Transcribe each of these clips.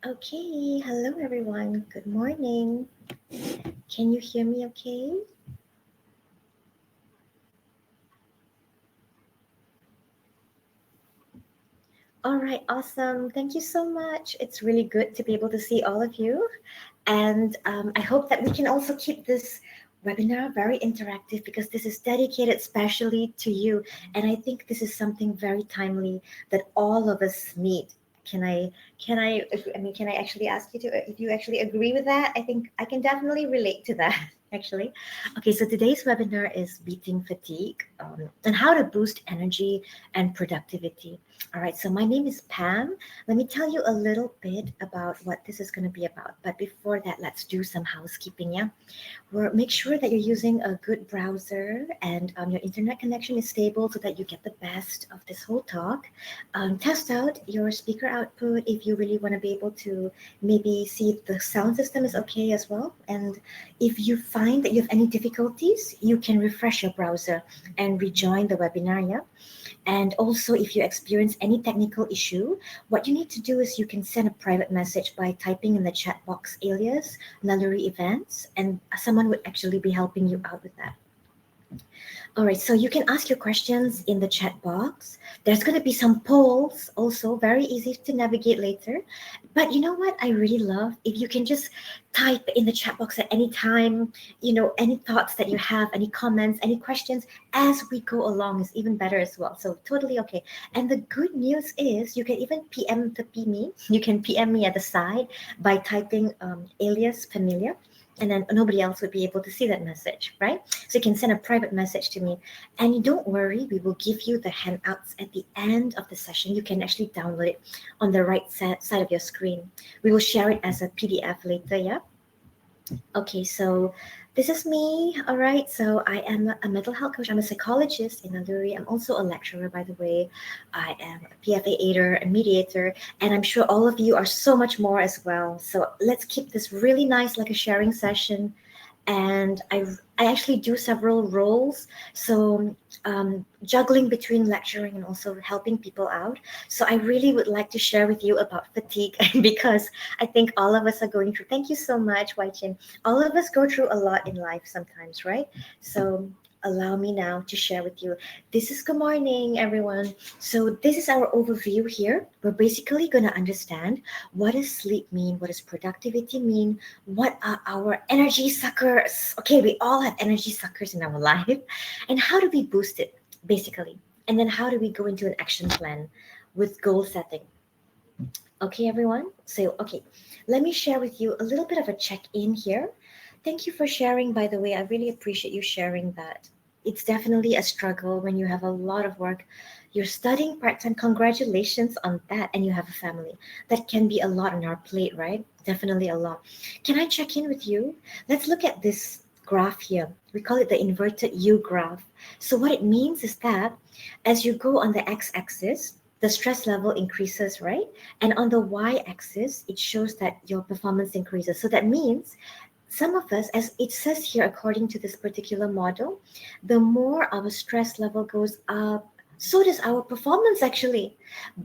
Okay, hello everyone. Good morning. Can you hear me okay? All right, awesome. Thank you so much. It's really good to be able to see all of you. And I hope that we can also keep this webinar very interactive because this is dedicated especially to you. And I think this is something very timely that all of us need. Can I, can I actually ask you to, if you actually agree with that? I think I can definitely relate to that, actually. Okay, so today's webinar is beating fatigue and how to boost energy and productivity. All right, so my name is Pam. Let me tell you a little bit about what this is going to be about. But before that, let's do some housekeeping, yeah? Make sure that you're using a good browser and your internet connection is stable so that you get the best of this whole talk. Test out your speaker output if you really want to be able to maybe see if the sound system is okay as well. And if you find that you have any difficulties, you can refresh your browser and rejoin the webinar, yeah? And also, if you experience any technical issue, what you need to do is you can send a private message by typing in the chat box alias Naluri events, and someone would actually be helping you out with that. All right, so you can ask your questions in the chat box. There's going to be some polls also, very easy to navigate later. But you know what I really love? If you can just type in the chat box at any time, any thoughts that you have, any comments, any questions as we go along is even better as well. So totally okay. And the good news is you can even PM to P me. You can PM me at the side by typing alias Pamilia, and then nobody else would be able to see that message, right? So you can send a private message to me. And don't worry, we will give you the handouts at the end of the session. You can actually download it on the right side of your screen. We will share it as a PDF later, yeah? Okay, so this is me. All right, so I am a mental health coach. I'm a psychologist in Naluri. I'm also a lecturer, by the way. I am a PFA aider, a mediator, and I'm sure all of you are so much more as well. So let's keep this really nice, like a sharing session. And I actually do several roles, so juggling between lecturing and also helping people out. So I really would like to share with you about fatigue because I think all of us are going through. Thank you so much, Wai Chin. All of us go through a lot in life sometimes, right? So allow me now to share with you. This is good morning, everyone. So this is our overview here. We're basically going to understand what does sleep mean, what does productivity mean, what are our energy suckers? Okay, we all have energy suckers in our life. And how do we boost it, basically? And then how do we go into an action plan with goal setting? Okay, everyone? So, okay, let me share with you a little bit of a check in here. Thank you for sharing, by the way. I really appreciate you sharing that. It's definitely a struggle when you have a lot of work. You're studying part time. Congratulations on that. And you have a family. That can be a lot on our plate, right? Definitely a lot. Can I check in with you? Let's look at this graph here. We call it the inverted U graph. So, what it means is that as you go on the x axis, the stress level increases, right? And on the y axis, it shows that your performance increases. So that means some of us, as it says here, according to this particular model, the more our stress level goes up, so does our performance actually.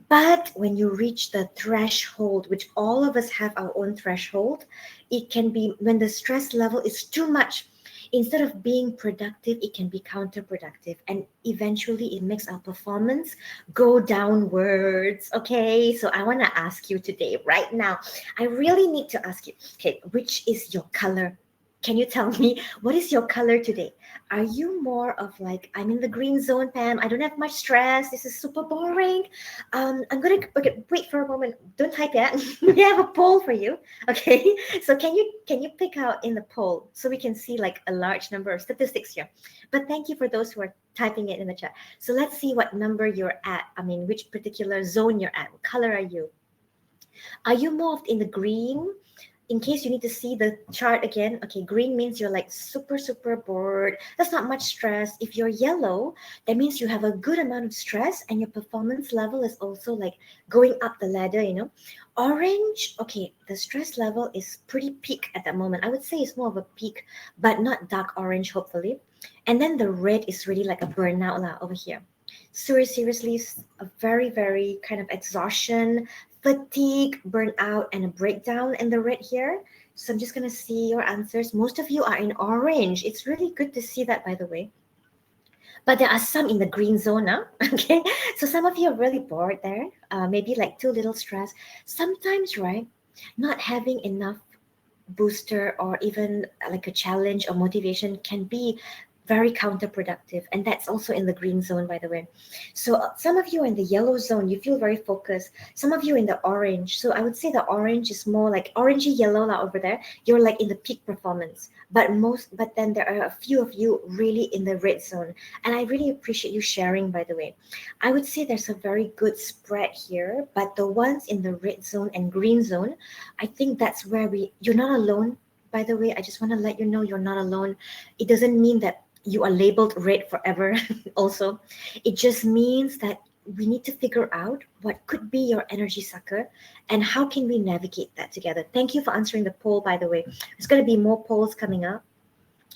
But when you reach the threshold, which all of us have our own threshold, it can be when the stress level is too much. Instead of being productive, it can be counterproductive. And eventually, it makes our performance go downwards. Okay, so I want to ask you today, right now, I really need to ask you, okay, which is your color? Can you tell me what is your color today? Are you more of like, I'm in the green zone, Pam? I don't have much stress. This is super boring. I'm gonna okay, wait for a moment. Don't type yet. We have a poll for you. Okay. So can you pick out in the poll so we can see like a large number of statistics here? But thank you for those who are typing it in the chat. So let's see what number you're at. I mean, which particular zone you're at. What color are you? Are you more in the green? In case you need to see the chart again, okay, green means you're like super, super bored. That's not much stress. If you're yellow, that means you have a good amount of stress and your performance level is also like going up the ladder. Orange, okay, the stress level is pretty peak at that moment. I would say it's more of a peak, but not dark orange, hopefully. And then the red is really like a burnout lah over here. So seriously, a very, very kind of exhaustion, fatigue, burnout, and a breakdown in the red here. So I'm just going to see your answers. Most of you are in orange. It's really good to see that, by the way. But there are some in the green zone now. Okay. So some of you are really bored there. Maybe like too little stress. Sometimes, right? Not having enough booster or even like a challenge or motivation can be very counterproductive, and that's also in the green zone, by the way. So some of you are in the yellow zone, you feel very focused. Some of you are in the orange, so I would say the orange is more like orangey yellow lah over there. You're like in the peak performance, but then there are a few of you really in the red zone, and I really appreciate you sharing, by the way. I would say there's a very good spread here, but the ones in the red zone and green zone, I think that's where you're not alone. By the way, I just want to let you know you're not alone. It doesn't mean that you are labeled red forever. Also, it just means that we need to figure out what could be your energy sucker and how can we navigate that together. Thank you for answering the poll, by the way. There's going to be more polls coming up.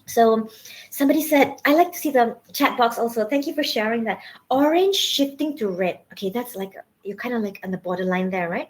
So somebody said, I like to see the chat box also. Thank you for sharing that. Orange shifting to red. Okay, that's like, you're kind of like on the borderline there, right?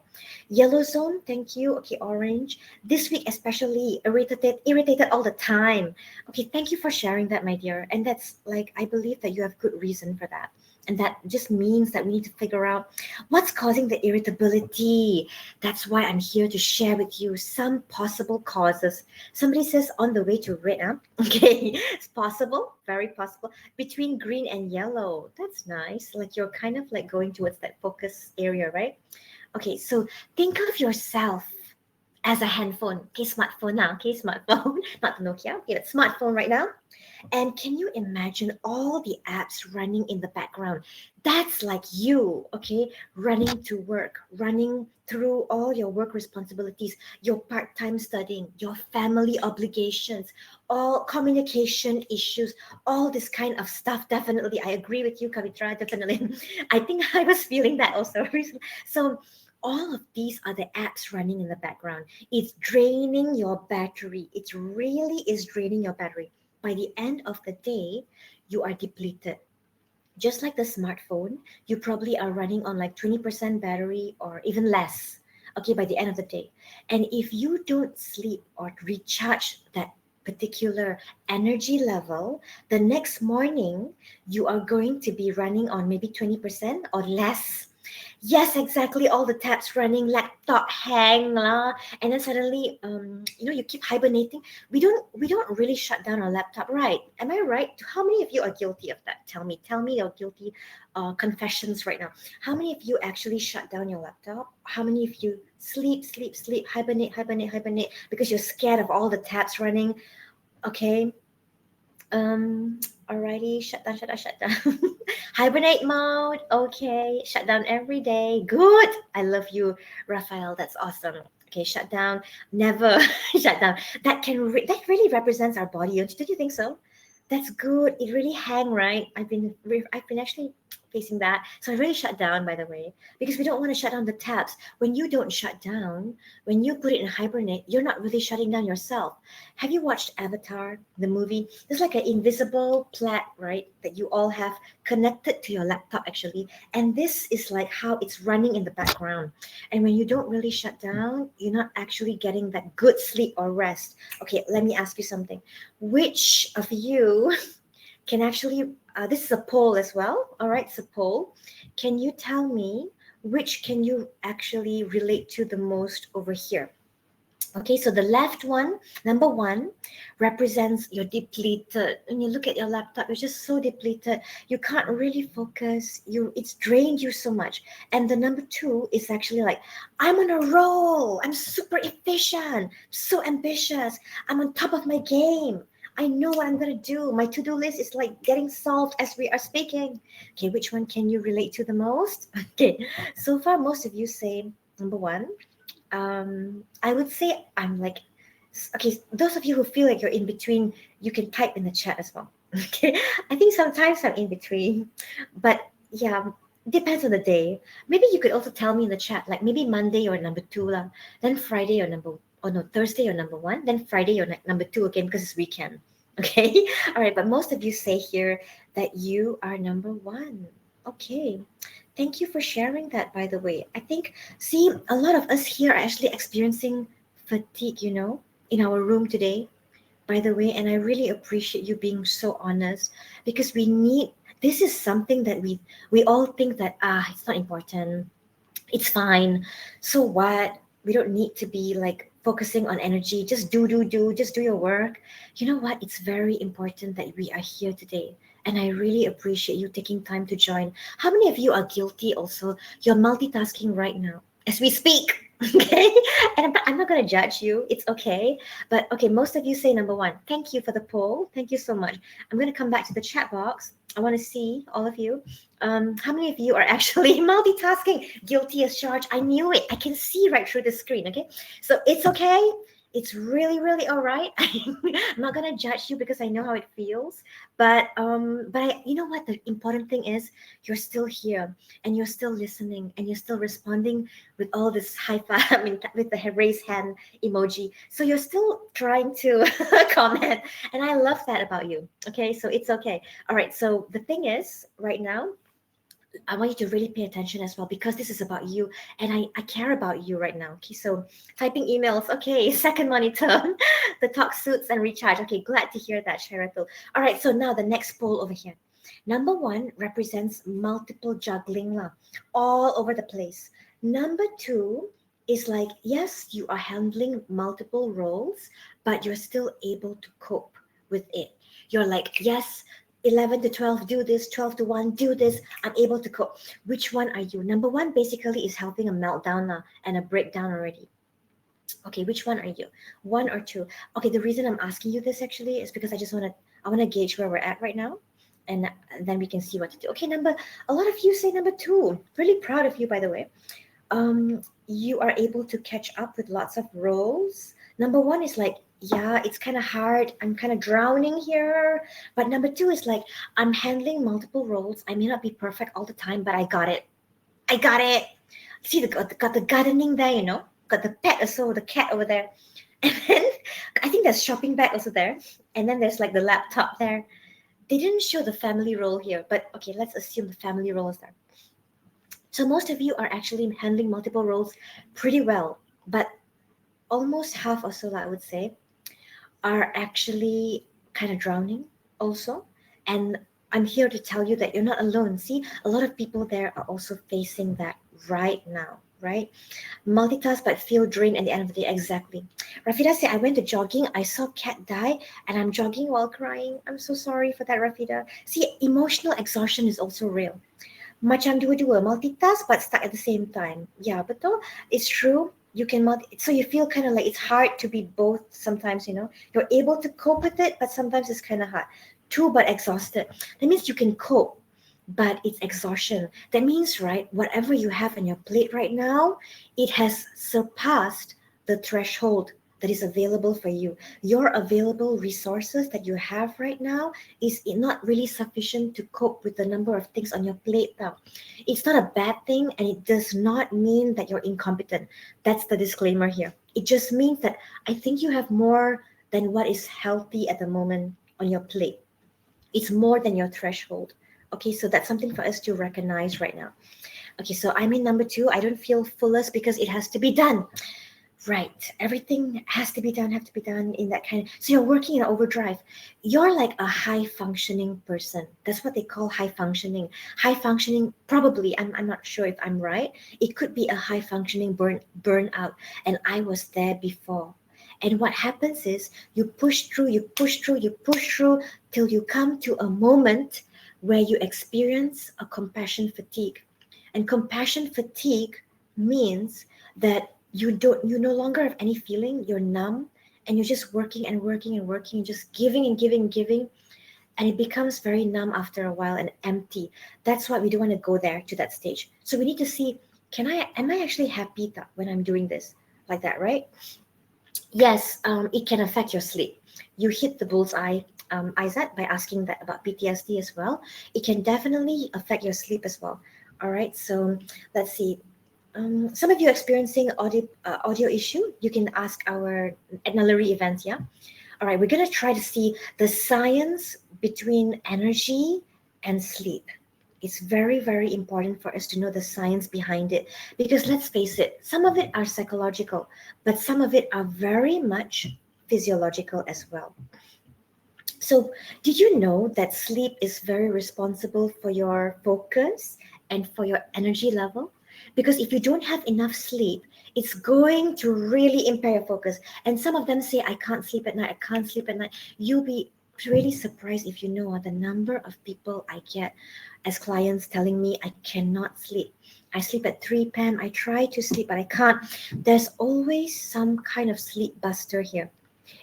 Yellow zone, thank you. Okay, orange. This week especially irritated all the time. Okay, thank you for sharing that, my dear. And that's like, I believe that you have good reason for that. And that just means that we need to figure out what's causing the irritability. That's why I'm here to share with you some possible causes. Somebody says on the way to red, huh? Okay, it's possible, very possible. Between green and yellow, that's nice. Like you're kind of like going towards that focus area, right? Okay, so think of yourself as a handphone. Okay, smartphone now. Okay, smartphone, not the Nokia. Okay, but smartphone right now. And can you imagine all the apps running in the background? That's like you, okay, running to work, running through all your work responsibilities, your part time studying, your family obligations, all communication issues, all this kind of stuff. Definitely, I agree with you, Kavitra. Definitely. I think I was feeling that also recently. So, all of these are the apps running in the background. It's draining your battery. It really is draining your battery. By the end of the day, you are depleted. Just like the smartphone, you probably are running on like 20% battery or even less. Okay, by the end of the day. And if you don't sleep or recharge that particular energy level, the next morning you are going to be running on maybe 20% or less. Yes, exactly. All the tabs running, laptop hang lah, and then suddenly, you keep hibernating. We don't really shut down our laptop, right? Am I right? How many of you are guilty of that? Tell me your guilty, confessions right now. How many of you actually shut down your laptop? How many of you sleep, hibernate because you're scared of all the tabs running? Okay, um, alrighty, shut down. Hibernate mode. Okay, shut down every day. Good. I love you, Raphael. That's awesome. Okay, shut down. Never shut down. That really represents our body. Don't you think so? That's good. It really hang right. I've been actually facing that. So I really shut down, by the way, because we don't want to shut down the tabs. When you don't shut down, when you put it in hibernate, you're not really shutting down yourself. Have you watched Avatar, the movie? There's like an invisible plat, right, that you all have connected to your laptop actually. And this is like how it's running in the background. And when you don't really shut down, you're not actually getting that good sleep or rest. Okay, let me ask you something. Which of you can actually, this is a poll as well. All right, it's a poll. Can you tell me which can you actually relate to the most over here? Okay, so the left one, number one, represents you're depleted. When you look at your laptop, you're just so depleted. You can't really focus. It's drained you so much. And the number two is actually like, I'm on a roll. I'm super efficient, so ambitious. I'm on top of my game. I know what I'm gonna do. My to-do list is like getting solved as we are speaking. Okay, which one can you relate to the most? Okay, so far most of you say number one. I would say I'm like, okay, those of you who feel like you're in between, you can type in the chat as well. Okay, I think sometimes I'm in between, but yeah, depends on the day. Maybe you could also tell me in the chat, like maybe Monday or number two lah, then Friday or Thursday or number one, then Friday or number two again because it's weekend. Okay, all right, but most of you say here that you are number one. Okay. Thank you for sharing that, by the way. I think, see, a lot of us here are actually experiencing fatigue, in our room today, by the way. And I really appreciate you being so honest, because this is something that we all think that, it's not important, it's fine. So what? We don't need to be like focusing on energy. Just just do your work. You know what? It's very important that we are here today. And I really appreciate you taking time to join. How many of you are guilty also? You're multitasking right now as we speak. Okay. And I'm not going to judge you. It's okay. But okay, most of you say number one. Thank you for the poll. Thank you so much. I'm going to come back to the chat box. I want to see all of you. How many of you are actually multitasking? Guilty as charged. I knew it. I can see right through the screen. Okay, so it's okay. It's really, really all right. I'm not gonna judge you because I know how it feels. You know what? The important thing is you're still here and you're still listening and you're still responding with all this high five. I mean, with the raise hand emoji. So you're still trying to comment, and I love that about you. Okay, so it's okay. All right. So the thing is, right now, I want you to really pay attention as well, because this is about you, and I care about you right now. Okay, so typing emails. Okay, second monitor, the talk suits and recharge. Okay, glad to hear that, Sheratul. All right, so now the next poll over here. Number one represents multiple juggling lah, all over the place. Number two is like, yes, you are handling multiple roles, but you're still able to cope with it. You're like, yes, 11 to 12 do this, 12 to 1 do this, I'm able to cope. Which one are you? Number one basically is having a meltdown and a breakdown already. Okay, which one are you? One or two? Okay, the reason I'm asking you this actually is because I want to gauge where we're at right now, and then we can see what to do. Okay, a lot of you say number two. Really proud of you, by the way. You are able to catch up with lots of roles. Number one is like, yeah, it's kind of hard. I'm kind of drowning here. But number two is like, I'm handling multiple roles. I may not be perfect all the time, but I got it. I got it. See, got the gardening there, got the pet also, the cat over there. And then I think there's shopping bag also there. And then there's like the laptop there. They didn't show the family role here, but okay, let's assume the family role is there. So most of you are actually handling multiple roles pretty well, but almost half or so, I would say, are actually kind of drowning also. And I'm here to tell you that you're not alone. See, a lot of people there are also facing that right now, right? Multitask but feel drained at the end of the day. Exactly. Rafida said, I went to jogging. I saw cat die and I'm jogging while crying. I'm so sorry for that, Rafida. See, emotional exhaustion is also real. Macam dua-dua, multitask but stuck at the same time. Yeah, betul. It's true. You can so you feel kind of like it's hard to be both sometimes, You're able to cope with it, but sometimes it's kind of hard. Two, but exhausted. That means you can cope, but it's exhaustion. That means, right, whatever you have on your plate right now, it has surpassed the threshold that is available for you. Your available resources that you have right now is not really sufficient to cope with the number of things on your plate now. It's not a bad thing, and it does not mean that you're incompetent. That's the disclaimer here. It just means that I think you have more than what is healthy at the moment on your plate. It's more than your threshold. Okay, so that's something for us to recognize right now. Okay, so I'm in number two. I don't feel fullest because it has to be done. Right. Everything has to be done, have to be done in that kind of. So you're working in overdrive. You're like a high functioning person. That's what they call high functioning. High functioning, probably, I'm not sure if I'm right. It could be a high functioning burnout. And I was there before. And what happens is you push through, you push through, you push through till you come to a moment where you experience a compassion fatigue. And compassion fatigue means that you no longer have any feeling, you're numb, and you're just working and working and working, just giving and giving and giving, and it becomes very numb after a while and empty. That's why we don't want to go there to that stage. So we need to see, am I actually happy when I'm doing this like that, right? Yes, it can affect your sleep. You hit the bullseye, Isaac, by asking that about PTSD as well. It can definitely affect your sleep as well. All right, so let's see. Some of you experiencing audio issue, you can ask our at Naluri events, yeah? All right, we're going to try to see the science between energy and sleep. It's very, very important for us to know the science behind it because let's face it, some of it are psychological, but some of it are very much physiological as well. So, did you know that sleep is very responsible for your focus and for your energy level? Because if you don't have enough sleep, it's going to really impair your focus. And some of them say, I can't sleep at night, I can't sleep at night. You'll be really surprised if you know the number of people I get as clients telling me, I cannot sleep. I sleep at 3 p.m. I try to sleep, but I can't. There's always some kind of sleep buster here.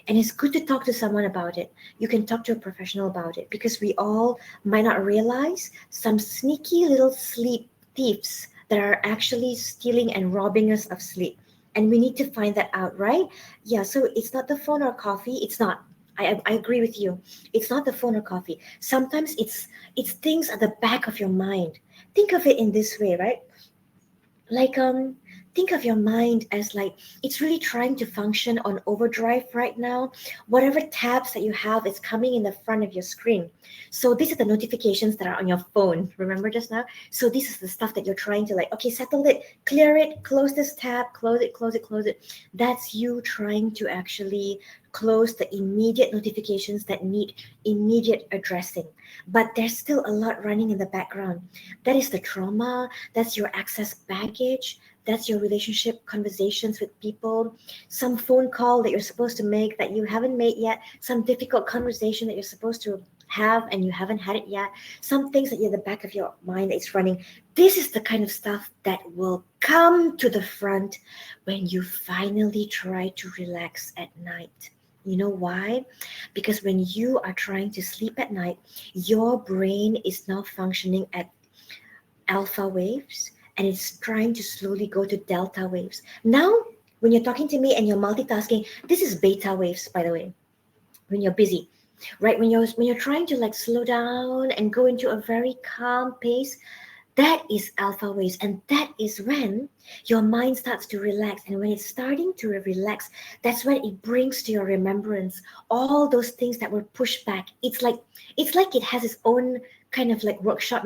And it's good to talk to someone about it. You can talk to a professional about it because we all might not realize some sneaky little sleep thieves that are actually stealing and robbing us of sleep. And we need to find that out, right? Yeah, so it's not the phone or coffee. It's not. I agree with you. It's not the phone or coffee. Sometimes it's things at the back of your mind. Think of it in this way, right? Like think of your mind as like it's really trying to function on overdrive right now. Whatever tabs that you have is coming in the front of your screen. So these are the notifications that are on your phone, remember just now? So this is the stuff that you're trying to like, okay, settle it, clear it, close this tab, close it, close it, close it. That's you trying to actually close the immediate notifications that need immediate addressing, but there's still a lot running in the background. That is the trauma, that's your access baggage, that's your relationship conversations with people, some phone call that you're supposed to make that you haven't made yet, some difficult conversation that you're supposed to have and you haven't had it yet, some things that in the back of your mind that is running. This is the kind of stuff that will come to the front when you finally try to relax at night. You know why? Because when you are trying to sleep at night, your brain is now functioning at alpha waves and it's trying to slowly go to delta waves. Now, when you're talking to me and you're multitasking, this is beta waves, by the way, when you're busy. Right, when you're trying to like slow down and go into a very calm pace, that is alpha waves, and that is when your mind starts to relax. And when it's starting to relax, that's when it brings to your remembrance all those things that were pushed back. It's like it has its own kind of like workshop,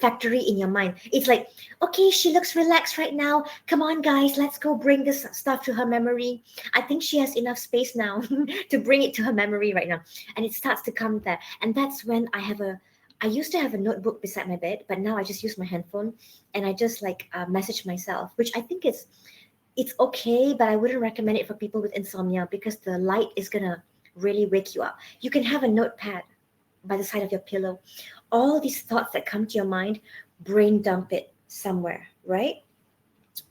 factory in your mind. It's like, okay, she looks relaxed right now. Come on, guys, let's go bring this stuff to her memory. I think she has enough space now to bring it to her memory right now. And it starts to come there. And that's when I used to have a notebook beside my bed, but now I just use my handphone and I just like message myself, which I think it's okay, but I wouldn't recommend it for people with insomnia because the light is gonna really wake you up. You can have a notepad by the side of your pillow. All these thoughts that come to your mind, brain dump it somewhere, right?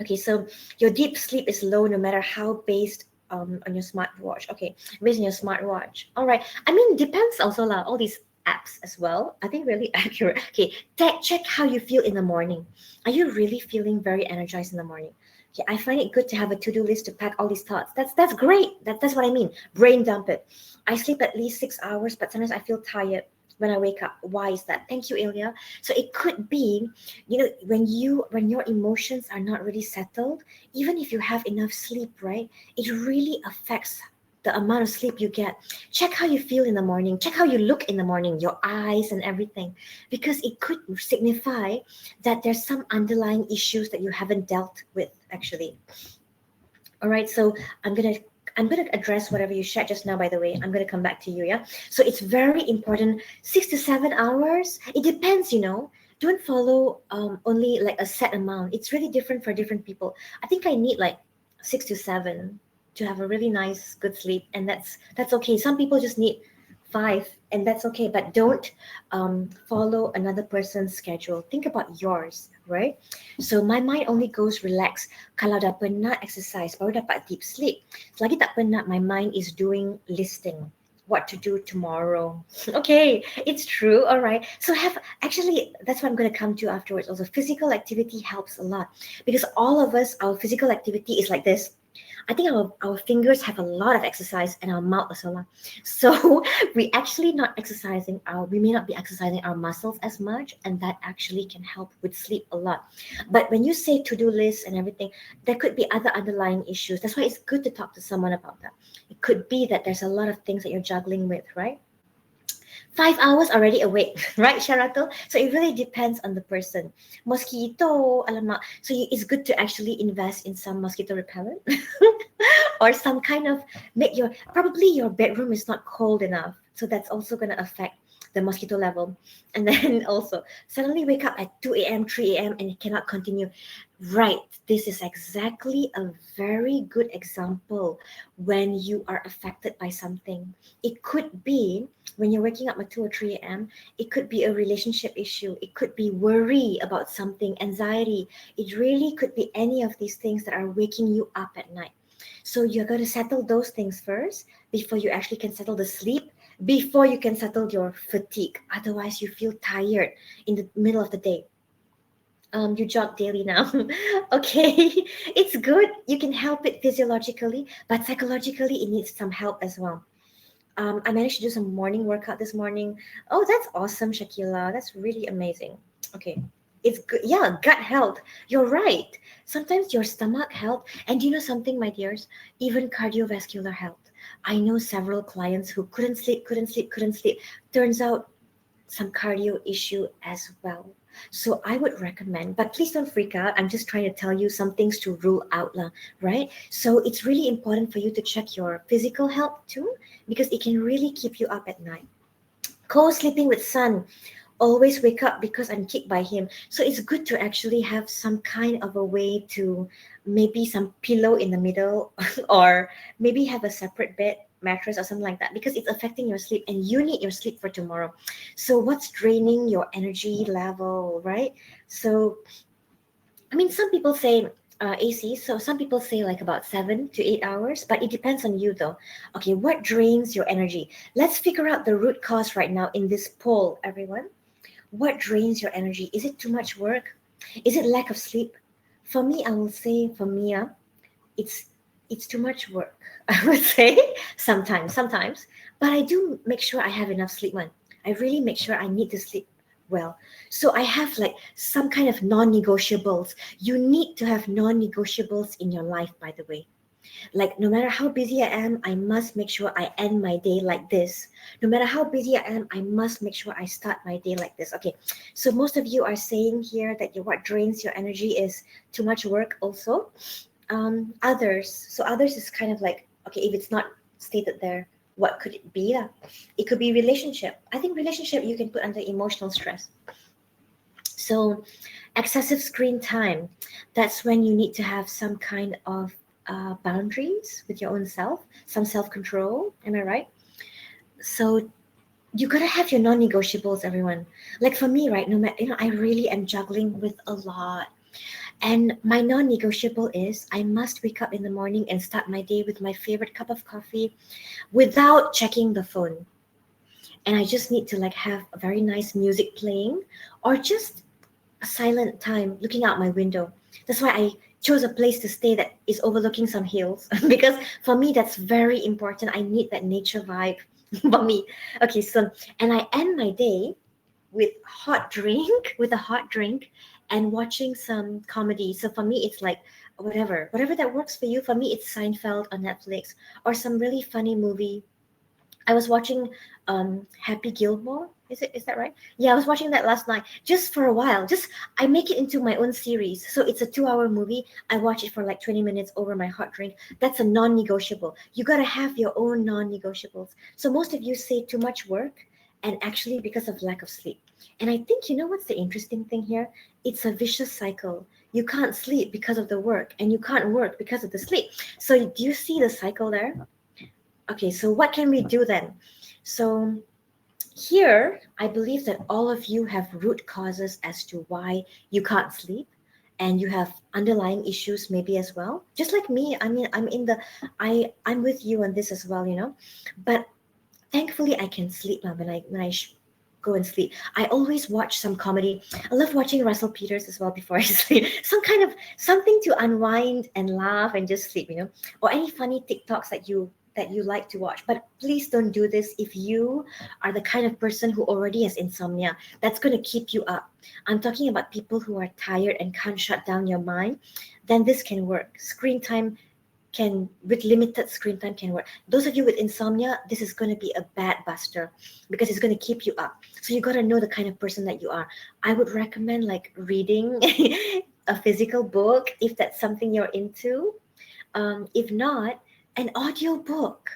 Okay, so your deep sleep is low no matter how based on your smartwatch. Okay, based on your smartwatch. All right. I mean, depends also lah. All these apps as well. I think really accurate. Okay, check how you feel in the morning. Are you really feeling very energized in the morning? Okay, I find it good to have a to-do list to pack all these thoughts. That's great. That's what I mean. Brain dump it. I sleep at least 6 hours, but sometimes I feel tired when I wake up. Why is that? Thank you, Ilya. So it could be, when your emotions are not really settled, even if you have enough sleep, right, it really affects the amount of sleep you get. Check how you feel in the morning, check how you look in the morning, your eyes and everything, because it could signify that there's some underlying issues that you haven't dealt with actually. All right, so I'm gonna address whatever you shared just now. By the way, I'm gonna come back to you. Yeah. So it's very important. 6 to 7 hours. It depends. Don't follow only like a set amount. It's really different for different people. I think I need like 6 to 7 to have a really nice good sleep, and that's okay. Some people just need 5, and that's okay. But don't follow another person's schedule. Think about yours, right? So my mind only goes relax kalau dah penat exercise, baru dapat deep sleep. Selagi tak penat, my mind is doing listing what to do tomorrow. Okay, it's true. All right. So that's what I'm going to come to afterwards. Also, physical activity helps a lot because all of us, our physical activity is like this. I think our fingers have a lot of exercise and our mouth as well. So we may not be exercising our muscles as much, and that actually can help with sleep a lot. But when you say to-do lists and everything, there could be other underlying issues. That's why it's good to talk to someone about that. It could be that there's a lot of things that you're juggling with, right? 5 hours already awake, right, Sharato? So it really depends on the person. Mosquito, alamak. So it's good to actually invest in some mosquito repellent or some kind of make your probably your bedroom is not cold enough. So that's also gonna affect the mosquito level. And then also suddenly wake up at 2 a.m., 3 a.m. and it cannot continue. Right. This is exactly a very good example when you are affected by something. It could be when you're waking up at 2 or 3 a.m., it could be a relationship issue. It could be worry about something, anxiety. It really could be any of these things that are waking you up at night. So you're going to settle those things first before you actually can settle the sleep, before you can settle your fatigue. Otherwise, you feel tired in the middle of the day. You jog daily now. Okay, it's good. You can help it physiologically, but psychologically, it needs some help as well. I managed to do some morning workout this morning. Oh, that's awesome, Shakila. That's really amazing. Okay. It's good. Yeah, gut health. You're right. Sometimes your stomach health. And you know something, my dears? Even cardiovascular health. I know several clients who couldn't sleep, couldn't sleep, couldn't sleep. Turns out some cardio issue as well. So I would recommend, but please don't freak out. I'm just trying to tell you some things to rule out, lah, right? So it's really important for you to check your physical health too, because it can really keep you up at night. Co-sleeping with son, always wake up because I'm kicked by him. So it's good to actually have some kind of a way to maybe some pillow in the middle or maybe have a separate bed mattress or something like that because it's affecting your sleep and you need your sleep for tomorrow. So what's draining your energy level, right? So I mean, some people say AC, so some people say like about 7 to 8 hours, but it depends on you though. Okay, what drains your energy? Let's figure out the root cause right now in this poll, everyone. What drains your energy? Is it too much work? Is it lack of sleep? For me, I will say for Mia, it's it's too much work. I would say sometimes, but I do make sure I have enough sleep. Man, I really make sure I need to sleep well. So I have like some kind of non-negotiables. You need to have non-negotiables in your life, by the way. Like, no matter how busy I am, I must make sure I end my day like this. No matter how busy I am, I must make sure I start my day like this. Okay, so most of you are saying here that what drains your energy is too much work also. Others, so others is kind of like, okay, if it's not stated there, what could it be? It could be relationship. I think relationship you can put under emotional stress. So excessive screen time, that's when you need to have some kind of boundaries with your own self, some self-control. Am I right? So you gotta have your non-negotiables, everyone. Like for me, right? No matter, I really am juggling with a lot. And my non-negotiable is I must wake up in the morning and start my day with my favorite cup of coffee without checking the phone. And I just need to like have a very nice music playing or just a silent time looking out my window. That's why I chose a place to stay that is overlooking some hills because for me that's very important. I need that nature vibe for me. Okay, so and I end my day with with a hot drink and watching some comedy. So for me it's like whatever that works for you. For me it's Seinfeld on Netflix or some really funny movie. I was watching Happy Gilmore. Is that right? Yeah, I was watching that last night just for a while. Just I make it into my own series. So it's a 2 hour movie. I watch it for like 20 minutes over my hot drink. That's a non-negotiable. You gotta have your own non-negotiables. So most of you say too much work and actually because of lack of sleep. And I think you know what's the interesting thing here? It's a vicious cycle. You can't sleep because of the work and you can't work because of the sleep. So do you see the cycle there? Okay, so what can we do then? So here, I believe that all of you have root causes as to why you can't sleep and you have underlying issues maybe as well. Just like me, I mean, I'm with you on this as well. But thankfully I can sleep now when I go and sleep. I always watch some comedy. I love watching Russell Peters as well before I sleep. Some kind of something to unwind and laugh and just sleep. Or any funny TikToks that you like to watch. But please don't do this if you are the kind of person who already has insomnia. That's going to keep you up. I'm talking about people who are tired and can't shut down your mind. Then this can work. Screen time can, with limited screen time, can work. Those of you with insomnia, this is going to be a bad buster because it's going to keep you up. So you got to know the kind of person that you are. I would recommend like reading a physical book if that's something you're into. If not, an audio book.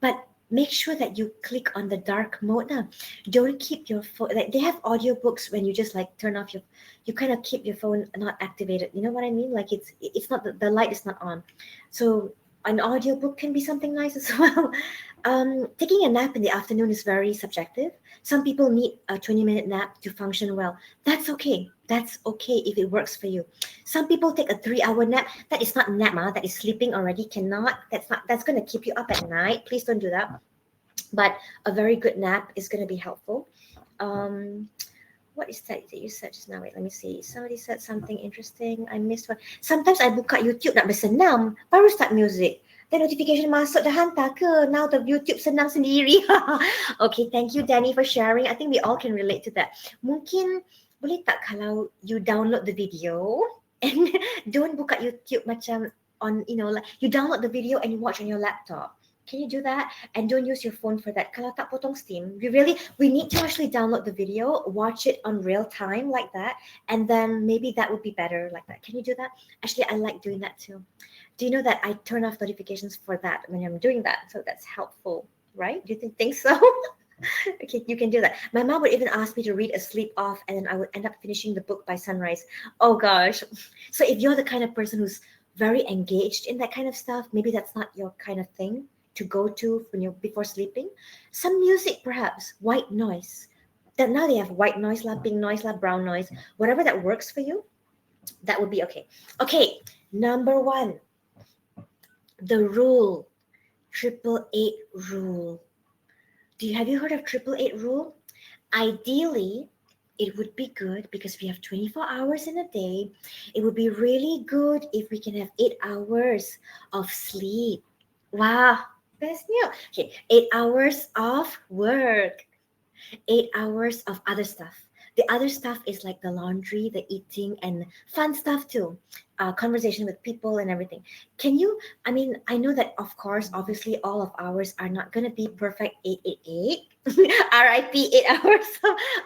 But make sure that you click on the dark mode now. Don't keep your phone, like they have audiobooks when you just like turn off your, you kind of keep your phone not activated. You know what I mean? Like it's not, the light is not on. So an audiobook can be something nice as well. Taking a nap in the afternoon is very subjective. Some people need a 20-minute nap to function well. That's okay. That's okay if it works for you. Some people take a 3-hour nap. That is not nap, that is sleeping already. Cannot. That's not. That's going to keep you up at night. Please don't do that. But a very good nap is going to be helpful. Um, what is that you said just now? Wait, let me see. Somebody said something interesting. I missed one. Sometimes I buka YouTube nak bersenam, baru start music. Then notification masuk dah hantar ke? Now the YouTube senang sendiri. Okay, thank you Danny for sharing. I think we all can relate to that. Mungkin boleh tak kalau you download the video and don't buka YouTube macam on, like you download the video and you watch on your laptop. Can you do that? And don't use your phone for that. Kalau tak potong steam, we need to actually download the video, watch it on real time like that, and then maybe that would be better like that. Can you do that? Actually, I like doing that too. Do you know that I turn off notifications for that when I'm doing that? So that's helpful, right? Do you think so? Okay, you can do that. My mom would even ask me to read a sleep off, and then I would end up finishing the book by sunrise. Oh gosh. So if you're the kind of person who's very engaged in that kind of stuff, maybe that's not your kind of thing to go to when you're before sleeping. Some music, perhaps white noise. That now they have white noise lab, pink noise lab, brown noise, whatever that works for you, that would be okay. Okay, number 1, the rule, 888 rule. Have you heard of 888 rule? Ideally, it would be good because we have 24 hours in a day. It would be really good if we can have 8 hours of sleep. Wow, best meal. Okay, 8 hours of work, 8 hours of other stuff. The other stuff is like the laundry, the eating, and fun stuff too. Conversation with people and everything. I know that, of course, obviously, all of ours are not going to be perfect 888. RIP 8 hours.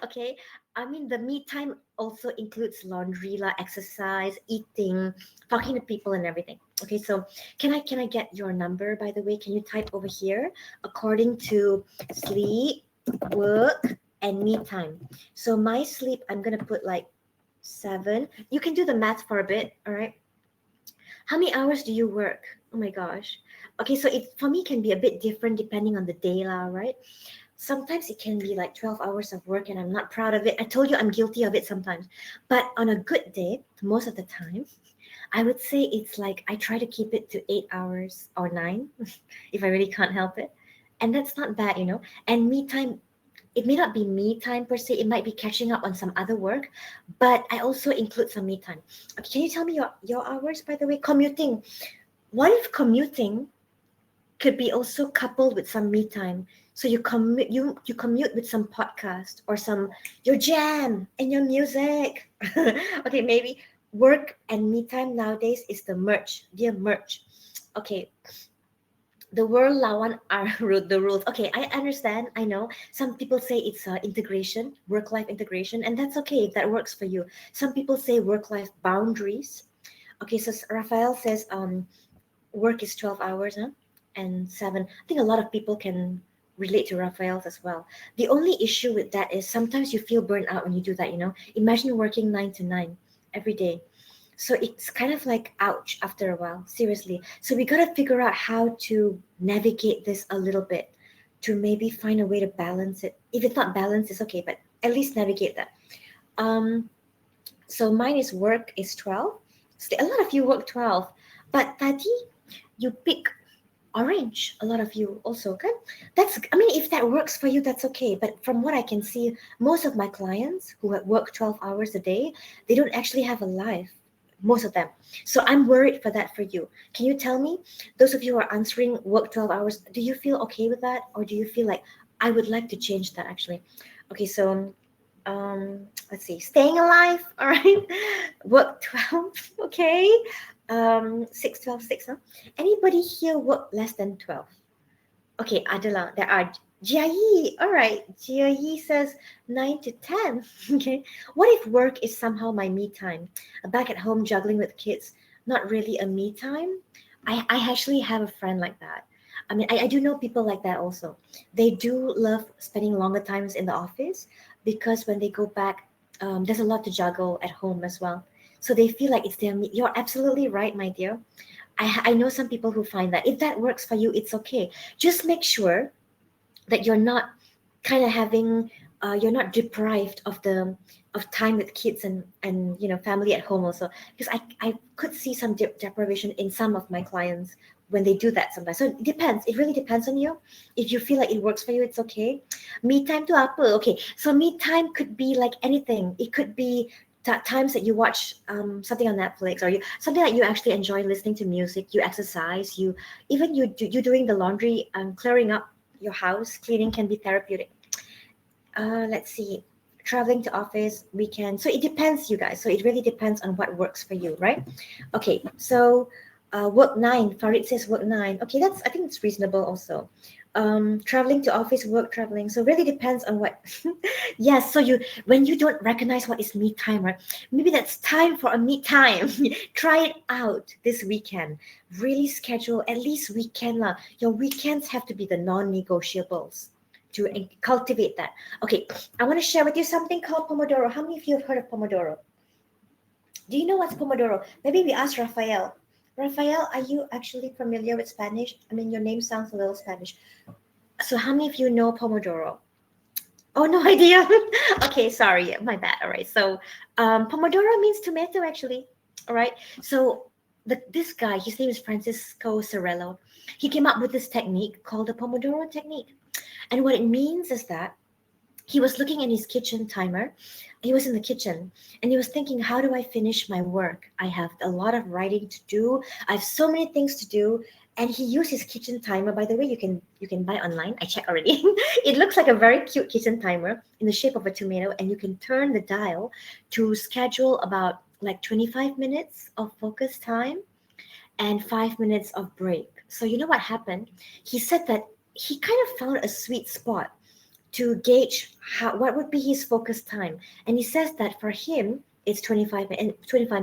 Okay. The me time also includes laundry, exercise, eating, talking to people, and everything. Okay, so can I get your number, by the way? Can you type over here according to sleep, work, and me time? So my sleep, I'm gonna put like 7. You can do the math for a bit, all right? How many hours do you work? Oh my gosh. Okay, so it for me can be a bit different depending on the day, right? Sometimes it can be like 12 hours of work and I'm not proud of it. I told you I'm guilty of it sometimes. But on a good day, most of the time, I would say it's like I try to keep it to 8 hours or 9 if I really can't help it. And that's not bad, And me time, it may not be me time per se, it might be catching up on some other work, but I also include some me time. Okay, can you tell me your hours, by the way? Commuting. What if commuting could be also coupled with some me time? So you commute with some podcast or some your jam and your music. Okay, maybe work and me time nowadays is the merge, dear merge. Okay, the world lawan are the rules. Okay, I understand. I know some people say it's integration, work-life integration, and that's okay if that works for you. Some people say work-life boundaries. Okay, so Raphael says work is 12 hours, huh? And 7. I think a lot of people can relate to Raphael's as well. The only issue with that is sometimes you feel burnt out when you do that, Imagine working 9 to 9 every day. So it's kind of like ouch after a while, seriously. So we got to figure out how to navigate this a little bit to maybe find a way to balance it. If it's not balanced, it's okay, but at least navigate that. So mine is work is 12. So a lot of you work 12, but tadi you pick orange, a lot of you also, okay? If that works for you, that's okay. But from what I can see, most of my clients who work 12 hours a day, they don't actually have a life, most of them. So I'm worried for that for you. Can you tell me, those of you who are answering work 12 hours, do you feel okay with that? Or do you feel like, I would like to change that actually? Okay, so let's see, staying alive, all right? Work 12, okay? 6, 12, 6, huh? Anybody here work less than 12? Okay, Adela, there are. Jia all right. Jia says 9 to 10. Okay. What if work is somehow my me time? Back at home juggling with kids, not really a me time? I actually have a friend like that. I mean, I do know people like that also. They do love spending longer times in the office because when they go back, there's a lot to juggle at home as well. So they feel like it's their me. You're absolutely right, my dear. I know some people who find that if that works for you, it's okay. Just make sure that you're not kind of having you're not deprived of time with kids and family at home also, because I could see some deprivation in some of my clients when they do that sometimes. So it depends, it really depends on you. If you feel like it works for you, it's okay. Me time to apa, okay, so me time could be like anything. It could be times that you watch something on Netflix, or you something that you actually enjoy listening to music, you exercise, you even you doing the laundry and clearing up your house. Cleaning can be therapeutic. Let's see. Traveling to office, weekend. So it depends, you guys. So it really depends on what works for you, right? Okay. So work 9. Farid says work 9. Okay, I think it's reasonable also. Traveling to office, work, traveling. So really depends on what. Yes. So when you don't recognize what is me time, right? Maybe that's time for a me time. Try it out this weekend. Really schedule at least weekend lah. Your weekends have to be the non-negotiables to cultivate that. Okay, I want to share with you something called Pomodoro. How many of you have heard of Pomodoro? Do you know what's Pomodoro? Maybe we ask Rafael. Rafael, are you actually familiar with Spanish? I mean, your name sounds a little Spanish. So, how many of you know Pomodoro? Oh, no idea. Okay, sorry, my bad. All right. So, Pomodoro means tomato, actually. All right. So, this guy, his name is Francisco Cerello. He came up with this technique called the Pomodoro technique. And what it means is that he was looking at his kitchen timer. He was in the kitchen and he was thinking, how do I finish my work? I have a lot of writing to do. I have so many things to do. And he used his kitchen timer. By the way, you can buy online. I checked already. It looks like a very cute kitchen timer in the shape of a tomato, and you can turn the dial to schedule about like 25 minutes of focus time and 5 minutes of break. So you know what happened? He said that he kind of found a sweet spot to gauge what would be his focus time. And he says that for him, it's 25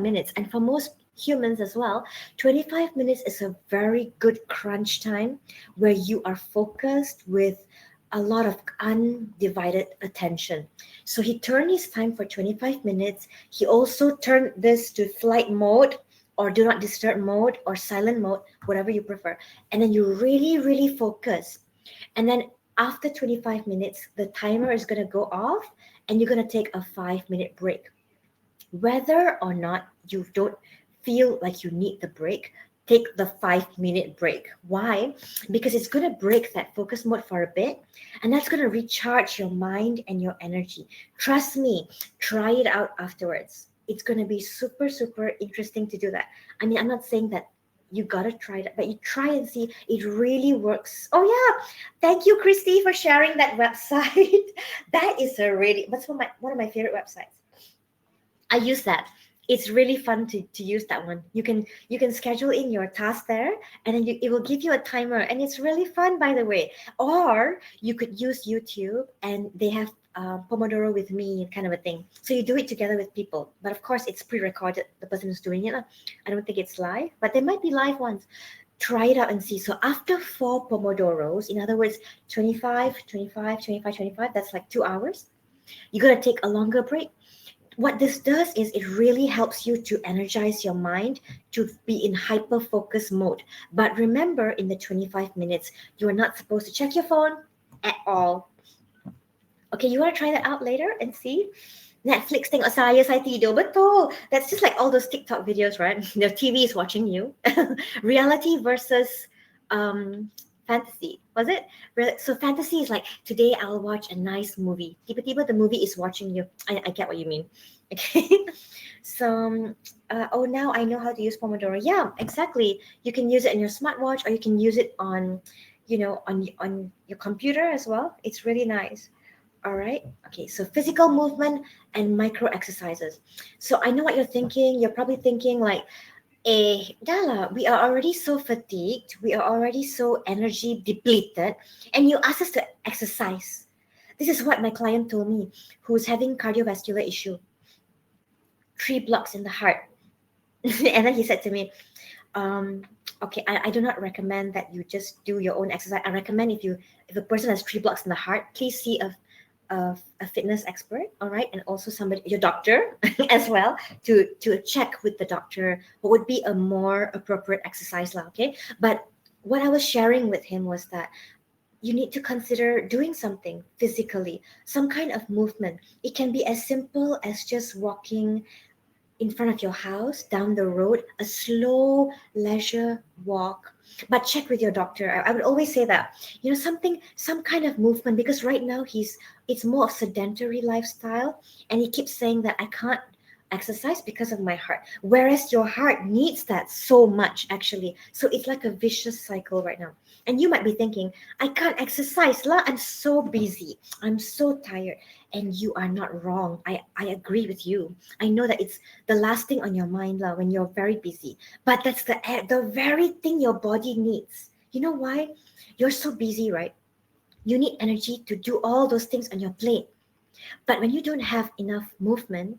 minutes. And for most humans as well, 25 minutes is a very good crunch time where you are focused with a lot of undivided attention. So he turned his time for 25 minutes. He also turned this to flight mode or do not disturb mode or silent mode, whatever you prefer. And then you really, really focus. And then after 25 minutes, the timer is going to go off and you're going to take a 5-minute break. Whether or not you don't feel like you need the break, take the 5-minute break. Why? Because it's going to break that focus mode for a bit, and that's going to recharge your mind and your energy. Trust me, try it out afterwards. It's going to be super, super interesting to do that. I mean, I'm not saying that you gotta try that, but you try and see it really works. Oh yeah, thank you, Christy, for sharing that website. That is a really that's one of my favorite websites. I use that. It's really fun to use that one. You can schedule in your task there, and then it will give you a timer, and it's really fun, by the way. Or you could use YouTube, and they have Pomodoro with me kind of a thing. So you do it together with people, but of course it's pre-recorded. The person who's doing it. I don't think it's live, but there might be live ones. Try it out and see. So after 4 Pomodoros, in other words, 25, 25, 25, 25, that's like 2 hours. You're gonna take a longer break. What this does is it really helps you to energize your mind to be in hyper focus mode. But remember, in the 25 minutes, you are not supposed to check your phone at all. Okay, you want to try that out later and see? Netflix tengok saya tidur. Betul. That's just like all those TikTok videos, right? The TV is watching you. Reality versus fantasy. Was it? So fantasy is like, today I'll watch a nice movie. Tiba-tiba the movie is watching you. I get what you mean. Okay. So, oh, now I know how to use Pomodoro. Yeah, exactly. You can use it in your smartwatch, or you can use it on your computer as well. It's really nice. All right. Okay. So physical movement and micro exercises. So I know what you're thinking. You're probably thinking like, Dala, we are already so fatigued, we are already so energy depleted, and you ask us to exercise. This is what my client told me, who's having cardiovascular issue, 3 blocks in the heart. And then he said to me, um, okay, I do not recommend that you just do your own exercise. I recommend if a person has 3 blocks in the heart, please see a fitness expert, all right, and also somebody, your doctor, as well, to check with the doctor what would be a more appropriate exercise, lah, okay. But what I was sharing with him was that you need to consider doing something physically, some kind of movement. It can be as simple as just walking in front of your house, down the road, a slow leisure walk. But check with your doctor. I would always say that, some kind of movement, because right now it's more of sedentary lifestyle, and he keeps saying that I can't exercise because of my heart. Whereas your heart needs that so much, actually. So it's like a vicious cycle right now. And you might be thinking, I can't exercise, lah. I'm so busy. I'm so tired. And you are not wrong. I agree with you. I know that it's the last thing on your mind, lah, when you're very busy. But that's the very thing your body needs. You know why? You're so busy, right? You need energy to do all those things on your plate. But when you don't have enough movement,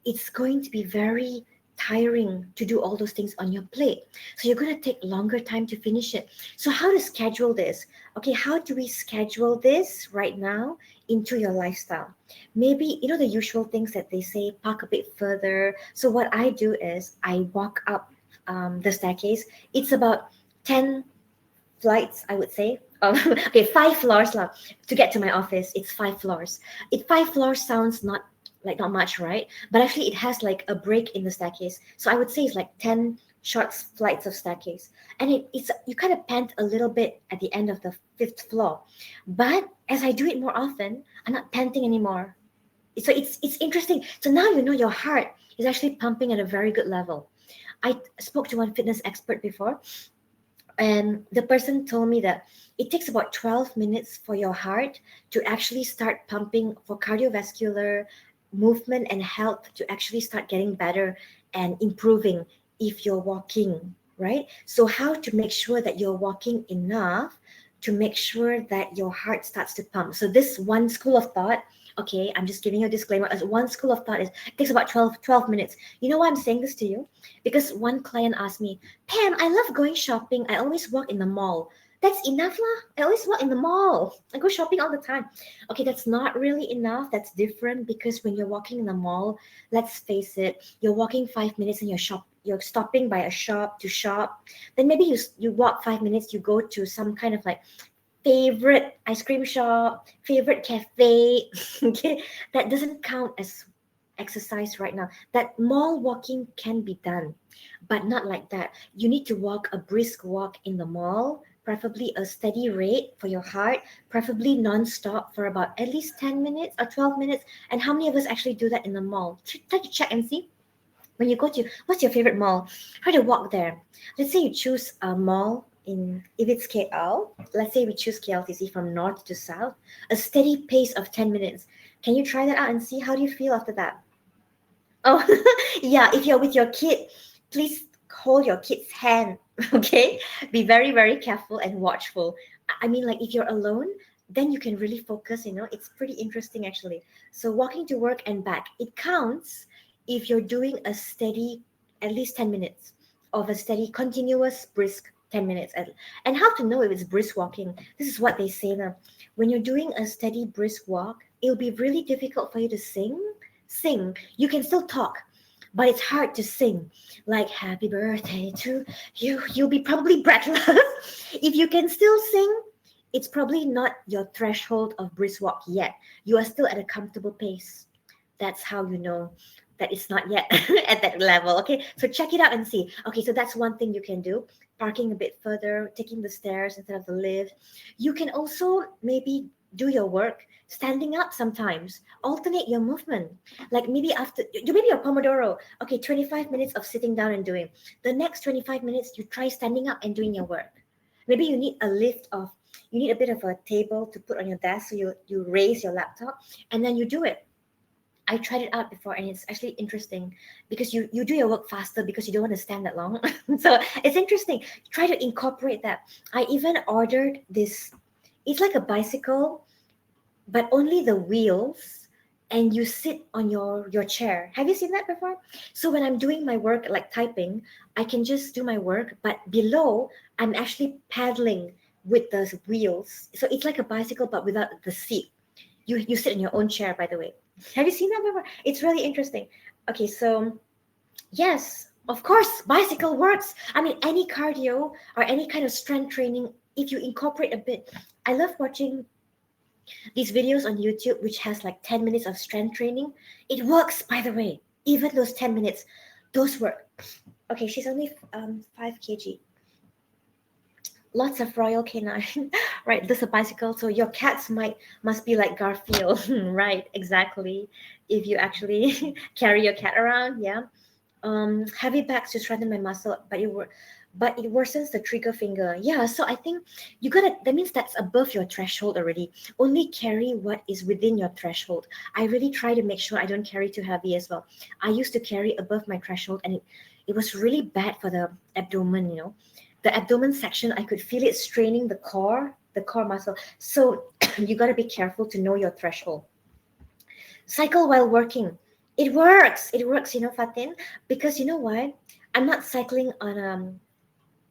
it's going to be very tiring to do all those things on your plate. So you're going to take longer time to finish it. So how to schedule this? Okay, how do we schedule this right now into your lifestyle? Maybe, the usual things that they say, park a bit further. So what I do is I walk up the staircase. It's about 10 flights, I would say. Okay, 5 floors lah. To get to my office, it's 5 floors. 5 floors sounds not much, right? But actually, it has like a break in the staircase. So I would say it's like 10 short flights of staircase, and it's you kind of pant a little bit at the end of the fifth floor. But as I do it more often, I'm not panting anymore. So it's interesting. So now your heart is actually pumping at a very good level. I spoke to one fitness expert before, and the person told me that it takes about 12 minutes for your heart to actually start pumping, for cardiovascular movement and health to actually start getting better and improving if you're walking, right? So how to make sure that you're walking enough to make sure that your heart starts to pump. So this one school of thought, okay, I'm just giving you a disclaimer, as one school of thought is it takes about 12 minutes. You know why I'm saying this to you? Because one client asked me, Pam, I love going shopping. I always walk in the mall. That's enough lah. I always walk in the mall. I go shopping all the time. Okay, that's not really enough. That's different, because when you're walking in the mall, let's face it, you're walking 5 minutes and you're stopping by a shop to shop. Then maybe you walk 5 minutes, you go to some kind of like favorite ice cream shop, favorite cafe. Okay, that doesn't count as exercise right now. That mall walking can be done, but not like that. You need to walk a brisk walk in the mall, preferably a steady rate for your heart, preferably non-stop for about at least 10 minutes or 12 minutes. And how many of us actually do that in the mall? Try to check and see. When you go to, what's your favorite mall? Try to walk there. Let's say you choose a mall if it's KL, let's say we choose KLTC from north to south, a steady pace of 10 minutes. Can you try that out and see how do you feel after that? Oh, yeah, if you're with your kid, please hold your kid's hand, okay? Be very, very careful and watchful. I mean, like if you're alone, then you can really focus, it's pretty interesting actually. So walking to work and back, it counts if you're doing a steady, at least 10 minutes of a steady, continuous, brisk 10 minutes. And how to know if it's brisk walking? This is what they say now. When you're doing a steady, brisk walk, it'll be really difficult for you to sing. You can still talk, but it's hard to sing like happy birthday to you. You'll be probably breathless. If you can still sing, it's probably not your threshold of brisk walk yet. You are still at a comfortable pace. That's how you know that it's not yet at that level. Okay, so check it out and see. Okay, so that's one thing you can do. Parking a bit further, taking the stairs instead of the lift. You can also maybe do your work standing up sometimes. Alternate your movement. Like maybe after you maybe your Pomodoro. Okay, 25 minutes of sitting down and doing. The next 25 minutes you try standing up and doing your work. Maybe you need a bit of a table to put on your desk, so you raise your laptop and then you do it. I tried it out before, and it's actually interesting because you do your work faster because you don't want to stand that long. So it's interesting. Try to incorporate that. I even ordered this. It's like a bicycle, but only the wheels, and you sit on your chair. Have you seen that before? So when I'm doing my work, like typing, I can just do my work, but below I'm actually paddling with the wheels. So it's like a bicycle, but without the seat. You sit in your own chair, by the way. Have you seen that before? It's really interesting. Okay, so yes, of course, bicycle works. I mean, any cardio or any kind of strength training, if you incorporate a bit. I love watching these videos on YouTube, which has like 10 minutes of strength training. It works, by the way. Even those 10 minutes, those work. Okay, she's only 5 kg. Lots of royal canine. Right, this is a bicycle, so your cats must be like Garfield. Right, exactly. If you actually carry your cat around, yeah. Heavy bags to strengthen my muscle, but it worsens the trigger finger. Yeah, so I think you gotta. That means that's above your threshold already. Only carry what is within your threshold. I really try to make sure I don't carry too heavy as well. I used to carry above my threshold, and it was really bad for the abdomen. The abdomen section, I could feel it straining the core muscle. So you gotta be careful to know your threshold. Cycle while working. It works. It works, Fatin, because you know why? I'm not cycling on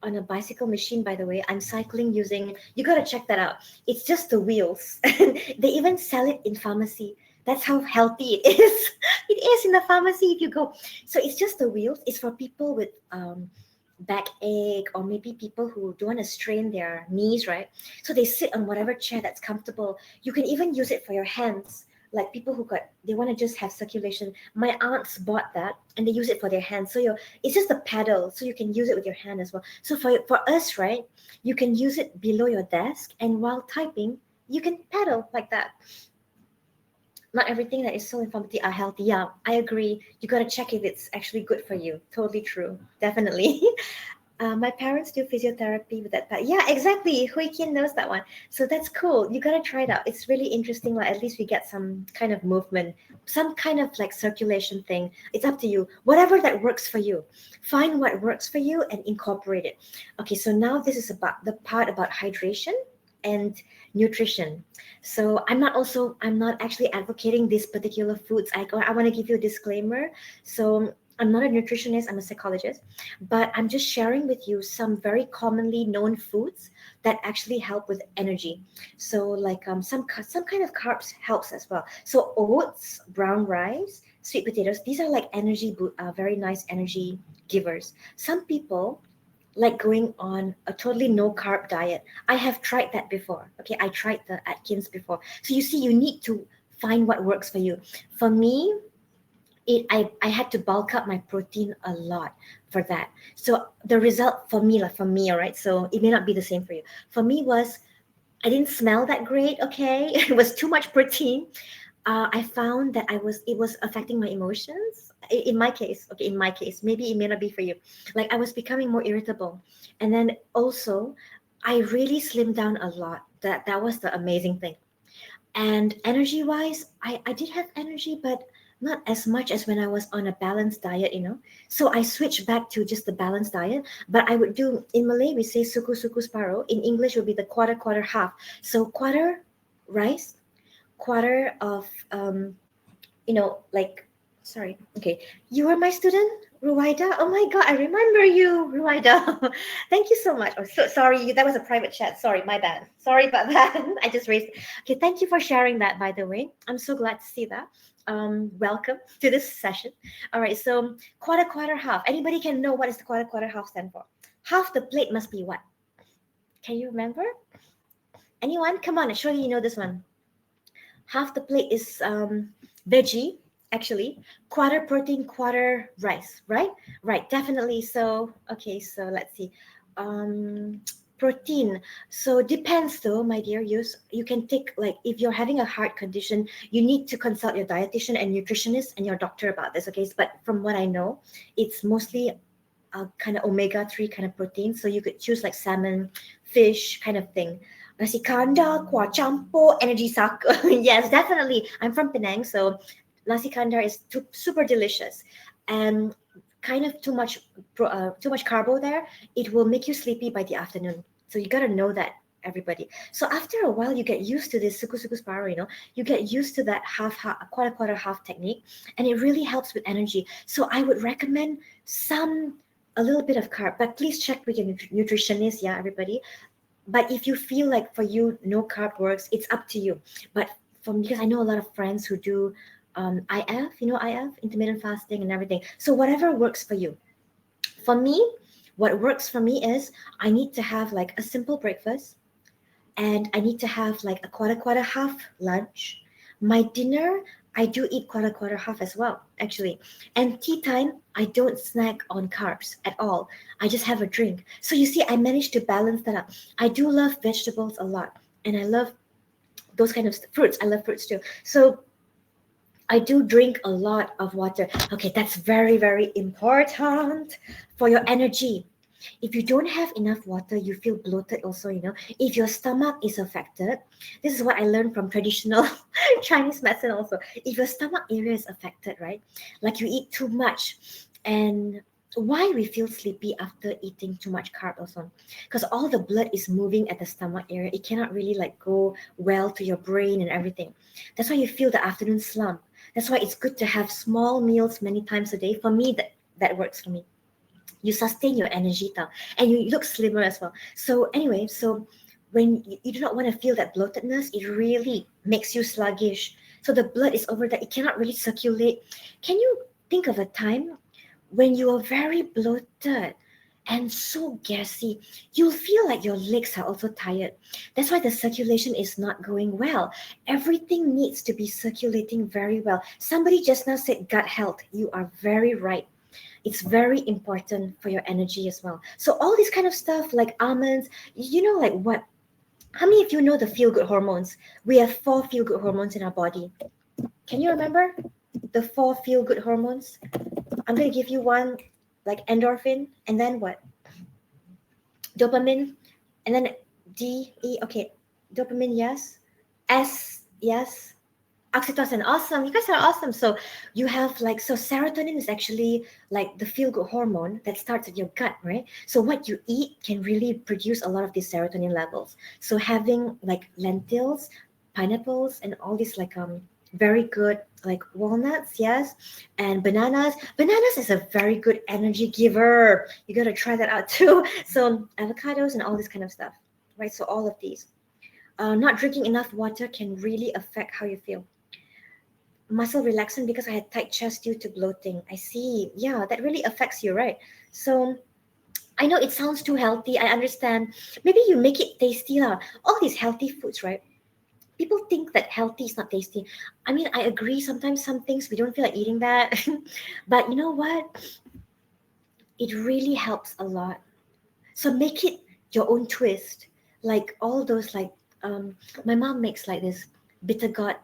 a bicycle machine, by the way. I'm cycling using, you got to check that out. It's just the wheels. They even sell it in pharmacy. That's how healthy it is. It is in the pharmacy if you go. So it's just the wheels. It's for people with backache, or maybe people who don't want to strain their knees, right? So they sit on whatever chair that's comfortable. You can even use it for your hands. Like people they want to just have circulation. My aunts bought that and they use it for their hands. So it's just a pedal, so you can use it with your hand as well. So for us, right, you can use it below your desk, and while typing, you can pedal like that. Not everything that is so informative are healthy. Yeah, I agree. You got to check if it's actually good for you. Totally true. Definitely. My parents do physiotherapy with that. But yeah, exactly. Hui Kin knows that one. So that's cool. You gotta try it out. It's really interesting. Like at least we get some kind of movement, some kind of like circulation thing. It's up to you. Whatever that works for you. Find what works for you and incorporate it. Okay, so now this is about the part about hydration and nutrition. So I'm not actually advocating these particular foods. I want to give you a disclaimer. So I'm not a nutritionist, I'm a psychologist, but I'm just sharing with you some very commonly known foods that actually help with energy. So like some kind of carbs helps as well. So oats, brown rice, sweet potatoes, these are like very nice energy givers. Some people like going on a totally no carb diet. I have tried that before. Okay, I tried the Atkins before. So you see, you need to find what works for you. For me, I had to bulk up my protein a lot for that. So the result for me, like for me, all right. So it may not be the same for you. For me was I didn't smell that great. Okay, it was too much protein. I found that it was affecting my emotions. In my case, okay, in my case, maybe it may not be for you. Like I was becoming more irritable, and then also I really slimmed down a lot. That was the amazing thing. And energy wise, I did have energy, but not as much as when I was on a balanced diet. So I switched back to just the balanced diet. But I would do, in Malay, we say suku suku separuh. In English, would be the quarter, quarter, half. So quarter rice, quarter of like, sorry, okay, you are my student, Ruwaida. Oh my god, I remember you, Ruwaida. Thank you so much. Oh, so sorry, that was a private chat. Sorry, my bad. Sorry about that. I just raised. Okay, thank you for sharing that, by the way. I'm so glad to see that. Welcome to this session. All right, so quarter, quarter, half. Anybody can know what is the quarter, quarter, half stand for? Half the plate must be what? Can you remember? Anyone? Come on, surely you know this one. Half the plate is veggie, actually. Quarter protein, quarter rice, right? Right, definitely. So okay, so let's see. um Protein, so depends though, my dear. You can take, like, if you're having a heart condition, you need to consult your dietitian and nutritionist and your doctor about this. Okay, but from what I know, it's mostly kind of omega-3 kind of protein. So you could choose like salmon, fish kind of thing. Nasi kandar, kuah campur, energy sake. Yes, definitely. I'm from Penang, so Nasi kandar is super delicious, and kind of too much carbo there. It will make you sleepy by the afternoon. So you gotta know that, everybody. So after a while, you get used to this suku separuh. You get used to that half, quarter half technique, and it really helps with energy. So I would recommend some a little bit of carb, but please check with your nutritionist, yeah, everybody. But if you feel like for you no carb works, it's up to you. But from because I know a lot of friends who do IF, IF, intermittent fasting and everything. So whatever works for you. For me, what works for me is I need to have like a simple breakfast, and I need to have like a quarter half lunch. My dinner, I do eat quarter half as well, actually. And tea time, I don't snack on carbs at all. I just have a drink. So you see, I managed to balance that up. I do love vegetables a lot, and I love those kind of fruits. I love fruits too. So I do drink a lot of water. Okay, that's very, very important for your energy. If you don't have enough water, you feel bloated also. If your stomach is affected, this is what I learned from traditional Chinese medicine also. If your stomach area is affected, right? Like you eat too much, and why we feel sleepy after eating too much carb also, because all the blood is moving at the stomach area. It cannot really like go well to your brain and everything. That's why you feel the afternoon slump. That's why it's good to have small meals many times a day. For me, that works for me. You sustain your energy down, and you look slimmer as well. So anyway, so when you do not want to feel that bloatedness, it really makes you sluggish. So the blood is over there, it cannot really circulate. Can you think of a time when you are very bloated and so gassy? You'll feel like your legs are also tired. That's why the circulation is not going well. Everything needs to be circulating very well. Somebody just now said gut health. You are very right. It's very important for your energy as well. So all this kind of stuff like almonds, like what? How many of you know the feel good hormones? We have four feel good hormones in our body. Can you remember the four feel good hormones? I'm going to give you one, like endorphin, and then what? Dopamine, and then D, E. Okay, dopamine, yes. S, yes. Oxytocin, awesome. You guys are awesome. So you have so serotonin is actually like the feel good hormone that starts at your gut, right? So what you eat can really produce a lot of these serotonin levels. So having like lentils, pineapples, and all these very good like walnuts, yes, and bananas. Bananas is a very good energy giver. You gotta try that out too. So avocados and all this kind of stuff, right? So all of these. Not drinking enough water can really affect how you feel. Muscle relaxant because I had tight chest due to bloating. I see. Yeah, that really affects you, right? So I know it sounds too healthy. I understand. Maybe you make it tasty lah. All these healthy foods, right? People think that healthy is not tasty. I mean, I agree. Sometimes some things we don't feel like eating that, but you know what? It really helps a lot. So make it your own twist. Like all those my mom makes like this bitter gourd,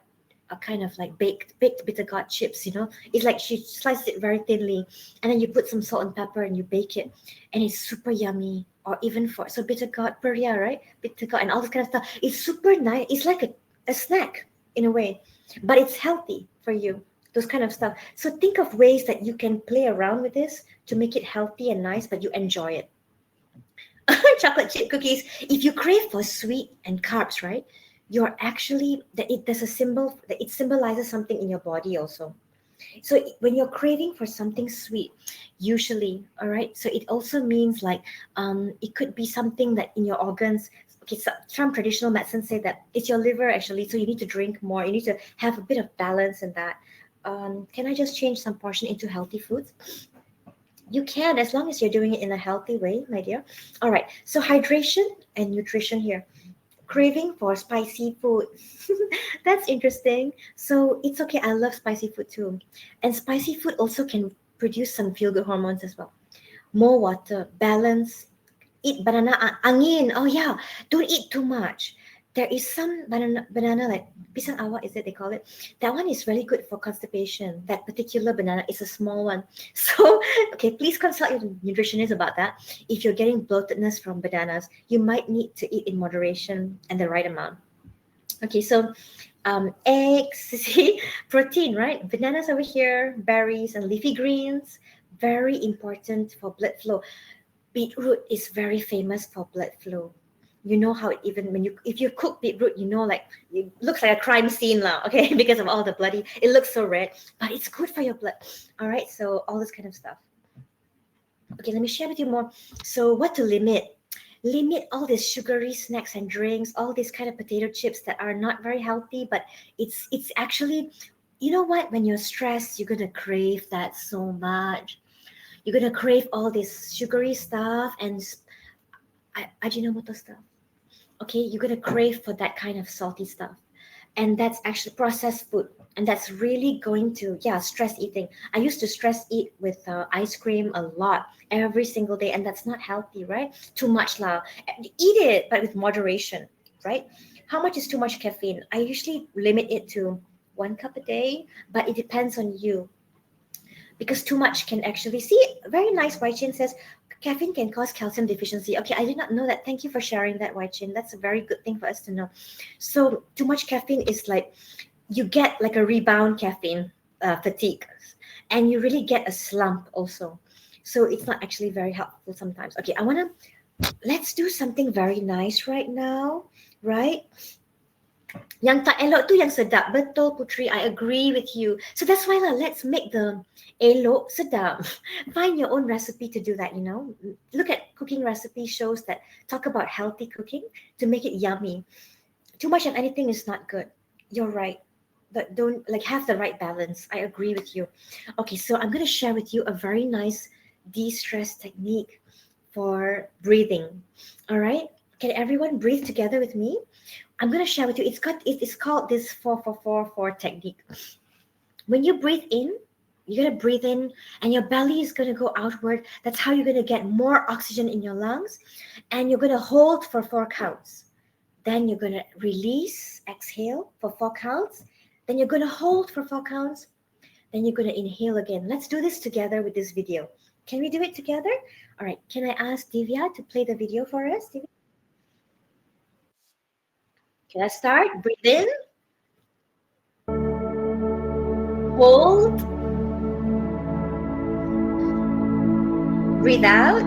a kind of like baked bitter gourd chips. It's like she sliced it very thinly, and then you put some salt and pepper and you bake it, and it's super yummy. Or even for so bitter gourd peria, right? Bitter gourd and all this kind of stuff. It's super nice. It's like a snack in a way, but it's healthy for you. Those kind of stuff. So think of ways that you can play around with this to make it healthy and nice, but you enjoy it. Chocolate chip cookies. If you crave for sweet and carbs, right? You're actually that it there's a symbol that it symbolizes something in your body also. So when you're craving for something sweet, usually, all right. So it also means like it could be something that in your organs. Okay, so some traditional medicine say that it's your liver actually. So you need to drink more. You need to have a bit of balance in that. Can I just change some portion into healthy foods? You can, as long as you're doing it in a healthy way, my dear. All right. So hydration and nutrition here. Craving for spicy food. That's interesting. So it's okay. I love spicy food too. And spicy food also can produce some feel good hormones as well. More water, balance, eat banana, angin. Oh yeah, don't eat too much. There is some banana like pisang awak, is it they call it? That one is really good for constipation. That particular banana is a small one. So okay, please consult your nutritionist about that. If you're getting bloatedness from bananas, you might need to eat in moderation and the right amount. Okay, so eggs, see, protein, right? Bananas over here, berries and leafy greens, very important for blood flow. Beetroot is very famous for blood flow. You know how it, even when you if you cook beetroot, you know, like it looks like a crime scene now, okay, because of all the bloody. It looks so red, but it's good for your blood. All right, so all this kind of stuff. Okay, let me share with you more. So what to limit? Limit all these sugary snacks and drinks, all these kind of potato chips that are not very healthy, but it's actually, you know what? When you're stressed, you're gonna crave that so much. You're gonna crave all this sugary stuff and Ajinomoto stuff. Okay, you're gonna crave for that kind of salty stuff, and that's actually processed food, and that's really going to, yeah, stress eating. I used to stress eat with ice cream a lot every single day, and that's not healthy, right? Too much lah. Eat it, but with moderation, right? How much is too much caffeine? I usually limit it to 1 cup a day, but it depends on you, because too much can actually see, very nice. Chin says caffeine can cause calcium deficiency. Okay, I did not know that. Thank you for sharing that, Chin. That's a very good thing for us to know. So too much caffeine is like you get like a rebound caffeine fatigue, and you really get a slump also. So it's not actually very helpful sometimes. Okay, I want to, let's do something very nice right now, right? Yang tak elok tu yang sedap. Betul, Putri. I agree with you. So that's why lah, let's make the elok sedap. Find your own recipe to do that, you know. Look at cooking recipe shows that talk about healthy cooking to make it yummy. Too much of anything is not good. You're right. But don't, like, have the right balance. I agree with you. Okay, so I'm going to share with you a very nice de-stress technique for breathing. All right? Can everyone breathe together with me? I'm gonna share with you. It's called this 4 technique. When you breathe in, you're gonna breathe in and your belly is gonna go outward. That's how you're gonna get more oxygen in your lungs. And you're gonna hold for 4 counts. Then you're gonna release, exhale for 4 counts. Then you're gonna hold for 4 counts. Then you're gonna inhale again. Let's do this together with this video. Can we do it together? All right. Can I ask Divya to play the video for us? Divya? Can I start? Breathe in, hold, breathe out,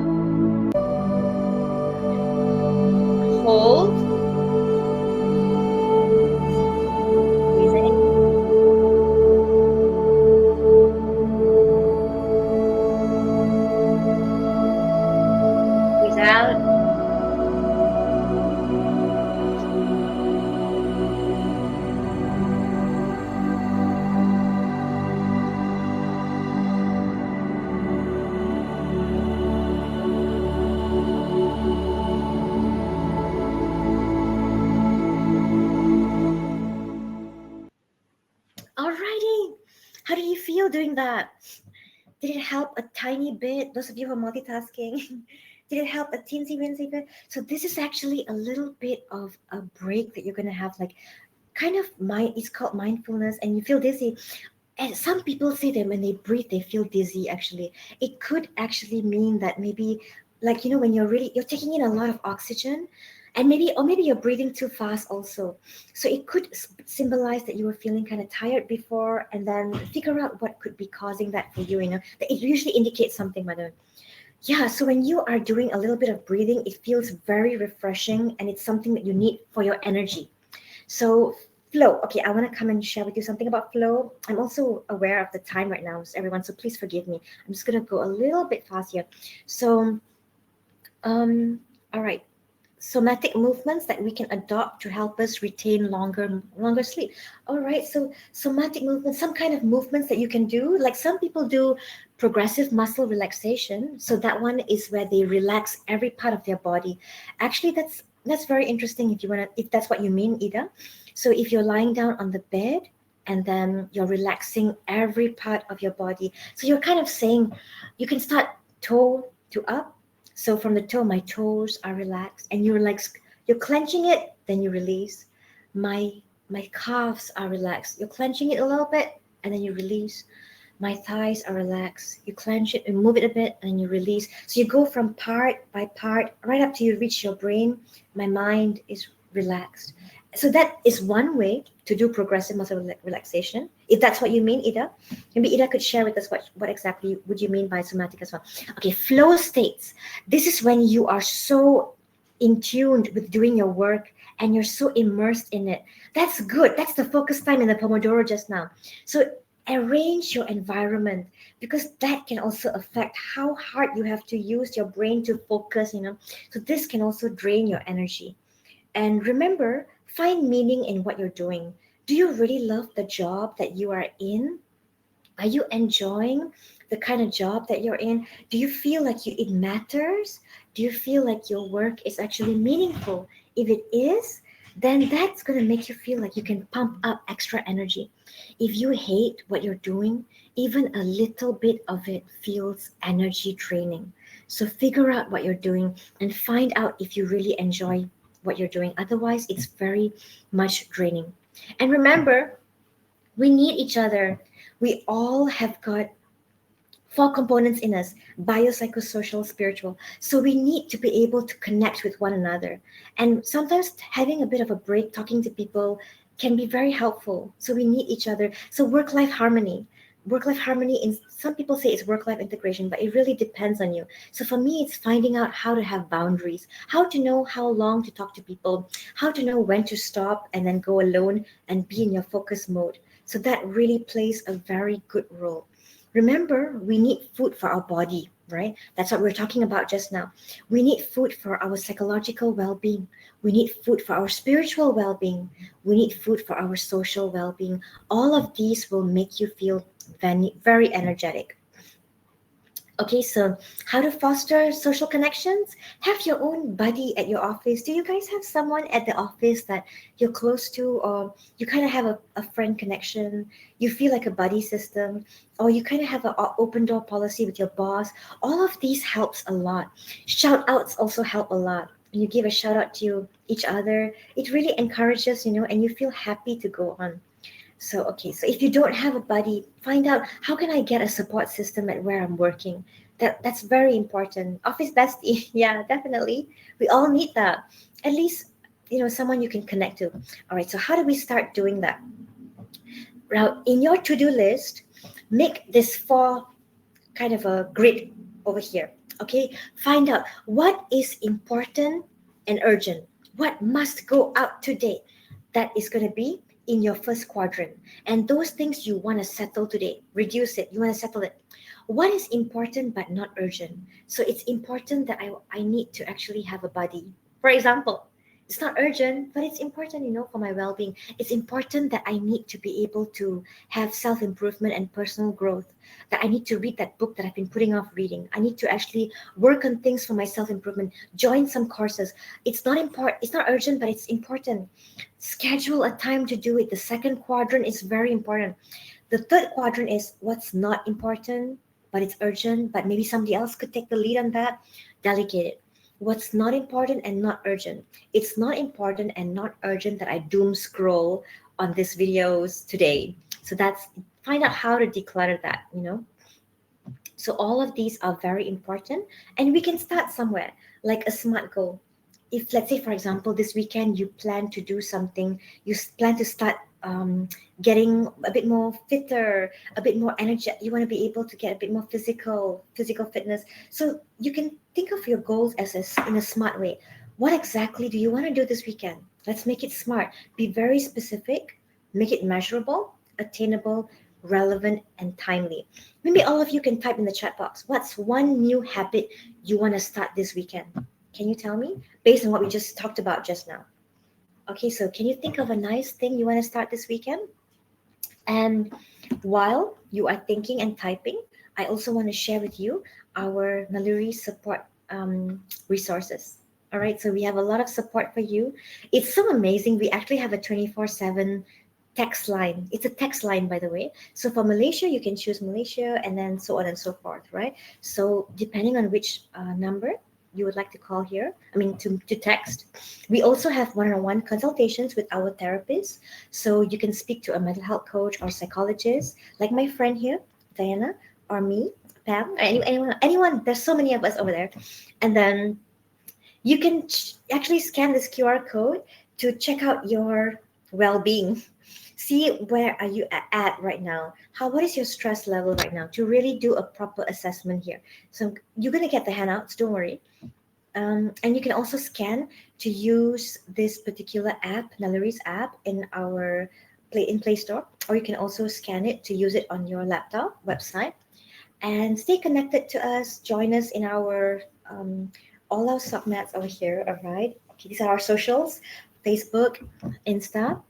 hold, breathe in, breathe out. Alrighty. How do you feel doing that? Did it help a tiny bit? Those of you who are multitasking, did it help a teensy weensy bit? So this is actually a little bit of a break that you're gonna have, like kind of mind. It's called mindfulness, and you feel dizzy. And some people say that when they breathe, they feel dizzy. Actually, it could actually mean that maybe, like, you know, when you're taking in a lot of oxygen, and maybe you're breathing too fast also. So it could symbolize that you were feeling kind of tired before, and then figure out what could be causing that for you. You know, that it usually indicates something, mother. Yeah. So when you are doing a little bit of breathing, it feels very refreshing, and it's something that you need for your energy. So flow. Okay, I want to come and share with you something about flow. I'm also aware of the time right now, everyone. So please forgive me. I'm just gonna go a little bit fast here. So, all right. Somatic movements that we can adopt to help us retain longer sleep. All right. So somatic movements, some kind of movements that you can do. Like some people do progressive muscle relaxation. So that one is where they relax every part of their body. Actually, that's very interesting if you wanna, if that's what you mean, Ida. So if you're lying down on the bed and then you're relaxing every part of your body. So you're kind of saying you can start toe to up. So from the toe, my toes are relaxed, and you're clenching it, then you release. My calves are relaxed. You're clenching it a little bit, and then you release. My thighs are relaxed. You clench it and move it a bit, and you release. So you go from part by part right up to you reach your brain. My mind is relaxed. So that is one way to do progressive muscle relaxation. If that's what you mean, Ida, maybe Ida could share with us what exactly would you mean by somatic as well. Okay, flow states. This is when you are so in tune with doing your work and you're so immersed in it. That's good. That's the focus time in the Pomodoro just now. So arrange your environment, because that can also affect how hard you have to use your brain to focus, So this can also drain your energy. And remember, find meaning in what you're doing. Do you really love the job that you are in? Are you enjoying the kind of job that you're in? Do you feel like it matters? Do you feel like your work is actually meaningful? If it is, then that's going to make you feel like you can pump up extra energy. If you hate what you're doing, even a little bit of it feels energy draining. So figure out what you're doing and find out if you really enjoy what you're doing. Otherwise, it's very much draining. And remember, we need each other. We all have got four components in us: biopsychosocial, spiritual. So we need to be able to connect with one another. And sometimes having a bit of a break, talking to people, can be very helpful. So we need each other. So work life harmony. Work life harmony, in some people say it's work life integration, but it really depends on you. So for me, it's finding out how to have boundaries, how to know how long to talk to people, how to know when to stop and then go alone and be in your focus mode. So that really plays a very good role. Remember, we need food for our body, right? That's what we're talking about just now. We need food for our psychological well being. We need food for our spiritual well being. We need food for our social well being. All of these will make you feel very, very energetic. Okay, so how to foster social connections? Have your own buddy at your office. Do you guys have someone at the office that you're close to, or you kind of have a friend connection? You feel like a buddy system, or you kind of have an open door policy with your boss. All of these helps a lot. Shout outs also help a lot. When you give a shout out to each other, it really encourages, and you feel happy to go on. So, okay, so if you don't have a buddy, find out how can I get a support system at where I'm working. That's very important. Office bestie, yeah, definitely. We all need that. At least, someone you can connect to. All right, so how do we start doing that? Now, in your to-do list, make this four kind of a grid over here. Okay, find out what is important and urgent, what must go out today. That is going to be in your first quadrant. And those things you want to settle today, reduce it, you want to settle it. What is important but not urgent? So it's important that I need to actually have a buddy. For example, it's not urgent, but it's important, for my well being. It's important that I need to be able to have self improvement and personal growth, that I need to read that book that I've been putting off reading. I need to actually work on things for my self improvement, join some courses. It's not important, it's not urgent, but it's important. Schedule a time to do it. The second quadrant is very important. The third quadrant is what's not important, but it's urgent, but maybe somebody else could take the lead on that. Delegate it. What's not important and not urgent. It's not important and not urgent that I doom scroll on these videos today. So that's find out how to declutter that. So all of these are very important, and we can start somewhere, like a smart goal. If, let's say, for example, this weekend you plan to do something, plan to start getting a bit more fitter, a bit more energy. You want to be able to get a bit more physical fitness. So you can think of your goals in a smart way. What exactly do you want to do this weekend? Let's make it smart. Be very specific. Make it measurable, attainable, relevant, and timely. Maybe all of you can type in the chat box. What's one new habit you want to start this weekend? Can you tell me based on what we just talked about just now? Okay, so can you think of a nice thing you want to start this weekend? And while you are thinking and typing, I also want to share with you our Naluri support resources. All right, so we have a lot of support for you. It's so amazing. We actually have a 24/7 text line. It's a text line, by the way. So for Malaysia, you can choose Malaysia and then so on and so forth, right? So depending on which number you would like to call here, to text. We also have one-on-one consultations with our therapists. So you can speak to a mental health coach or psychologist, like my friend here, Diana, or me, Pam, or anyone. There's so many of us over there. And then you can actually scan this QR code to check out your well-being. See where are you at right now. What is your stress level right now, to really do a proper assessment here. So you're going to get the handouts, don't worry. And you can also scan to use this particular app, Naluri's app, in our Play Store, or you can also scan it to use it on your laptop website. And stay connected to us. Join us in our all our subnets over here. All right. Okay, these are our socials: Facebook, Insta.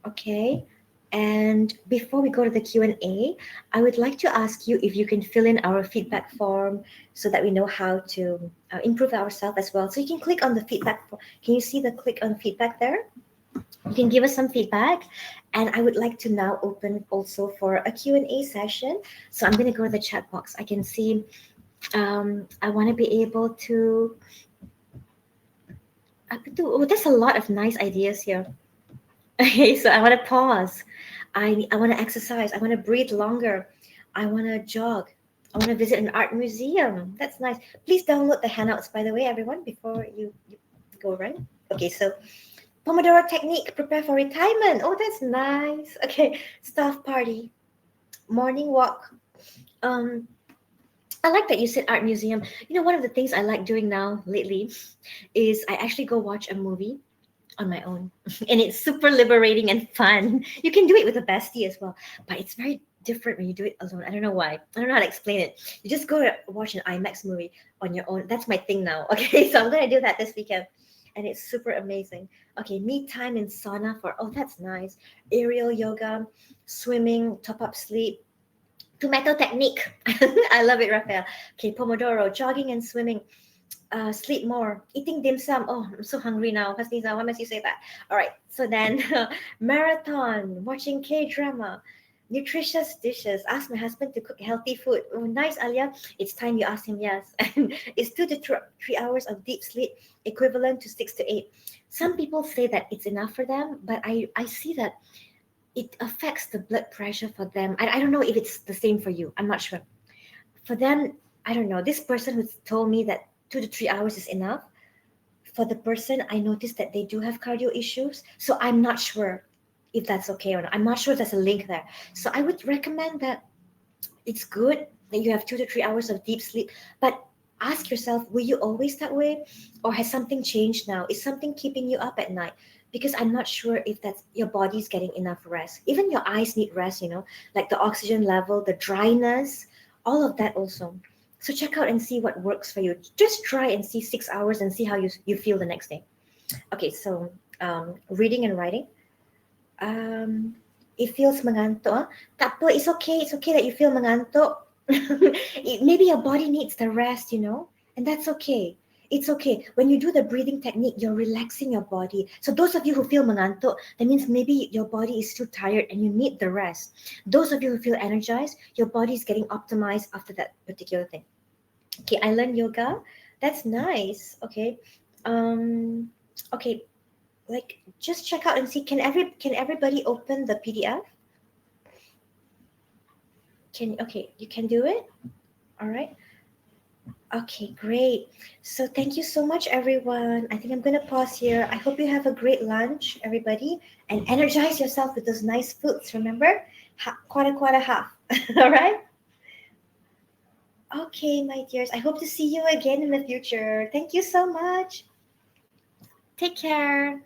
Okay. And before we go to the Q&A, I would like to ask you if you can fill in our feedback form so that we know how to improve ourselves as well. So you can click on the feedback. Can you see the click on feedback there? You can give us some feedback. And I would like to now open also for a Q&A session. So I'm going to go to the chat box. I can see I want to be able to. Oh, there's a lot of nice ideas here. Okay, so I want to pause. I want to exercise. I want to breathe longer. I want to jog. I want to visit an art museum. That's nice. Please download the handouts, by the way, everyone, before you go, right? Okay, so Pomodoro technique, prepare for retirement. Oh, that's nice. Okay, staff party, morning walk. Um, I like that you said art museum. You know, one of the things I like doing now lately is I actually go watch a movie on my own. And it's super liberating and fun. You can do it with a bestie as well, but it's very different when you do it alone. I don't know why. I don't know how to explain it. You just go to watch an IMAX movie on your own. That's my thing now. Okay, so I'm going to do that this weekend. And it's super amazing. Okay, me time in sauna for, oh, that's nice. Aerial yoga, swimming, top up sleep, tomato technique. I love it, Rafael. Okay, Pomodoro, jogging and swimming, sleep more, eating dim sum. Oh, I'm so hungry now. Hasniza, why must you say that? All right. So then, marathon, watching K drama, nutritious dishes. Ask my husband to cook healthy food. Oh, nice, Alia. It's time you ask him. Yes. And it's 2 to 3 hours of deep sleep, equivalent to 6 to 8. Some people say that it's enough for them, but I see that it affects the blood pressure for them. I don't know if it's the same for you. I'm not sure. For them, I don't know. This person who told me that 2 to 3 hours is enough. For the person, I noticed that they do have cardio issues. So I'm not sure if that's okay or not. I'm not sure there's a link there. So I would recommend that it's good that you have 2 to 3 hours of deep sleep. But ask yourself, were you always that way? Or has something changed now? Is something keeping you up at night? Because I'm not sure if that's your body's getting enough rest. Even your eyes need rest, like the oxygen level, the dryness, all of that also. So check out and see what works for you. Just try and see 6 hours and see how you feel the next day. Okay, so reading and writing. Um, it feels mengantuk. Ah. Tak apa, it's okay. It's okay that you feel mengantuk. Maybe your body needs the rest, and that's okay. It's okay. When you do the breathing technique, you're relaxing your body. So those of you who feel mengantuk, that means maybe your body is too tired and you need the rest. Those of you who feel energized, your body is getting optimized after that particular thing. Okay, I learned yoga. That's nice. Okay. Um, okay, like just check out and see, can everybody open the PDF? Okay, you can do it? All right. Okay, great. So thank you so much, everyone. I think I'm gonna pause here. I hope you have a great lunch, everybody, and energize yourself with those nice foods. Remember, quarter half. All right. Okay, my dears. I hope to see you again in the future. Thank you so much. Take care.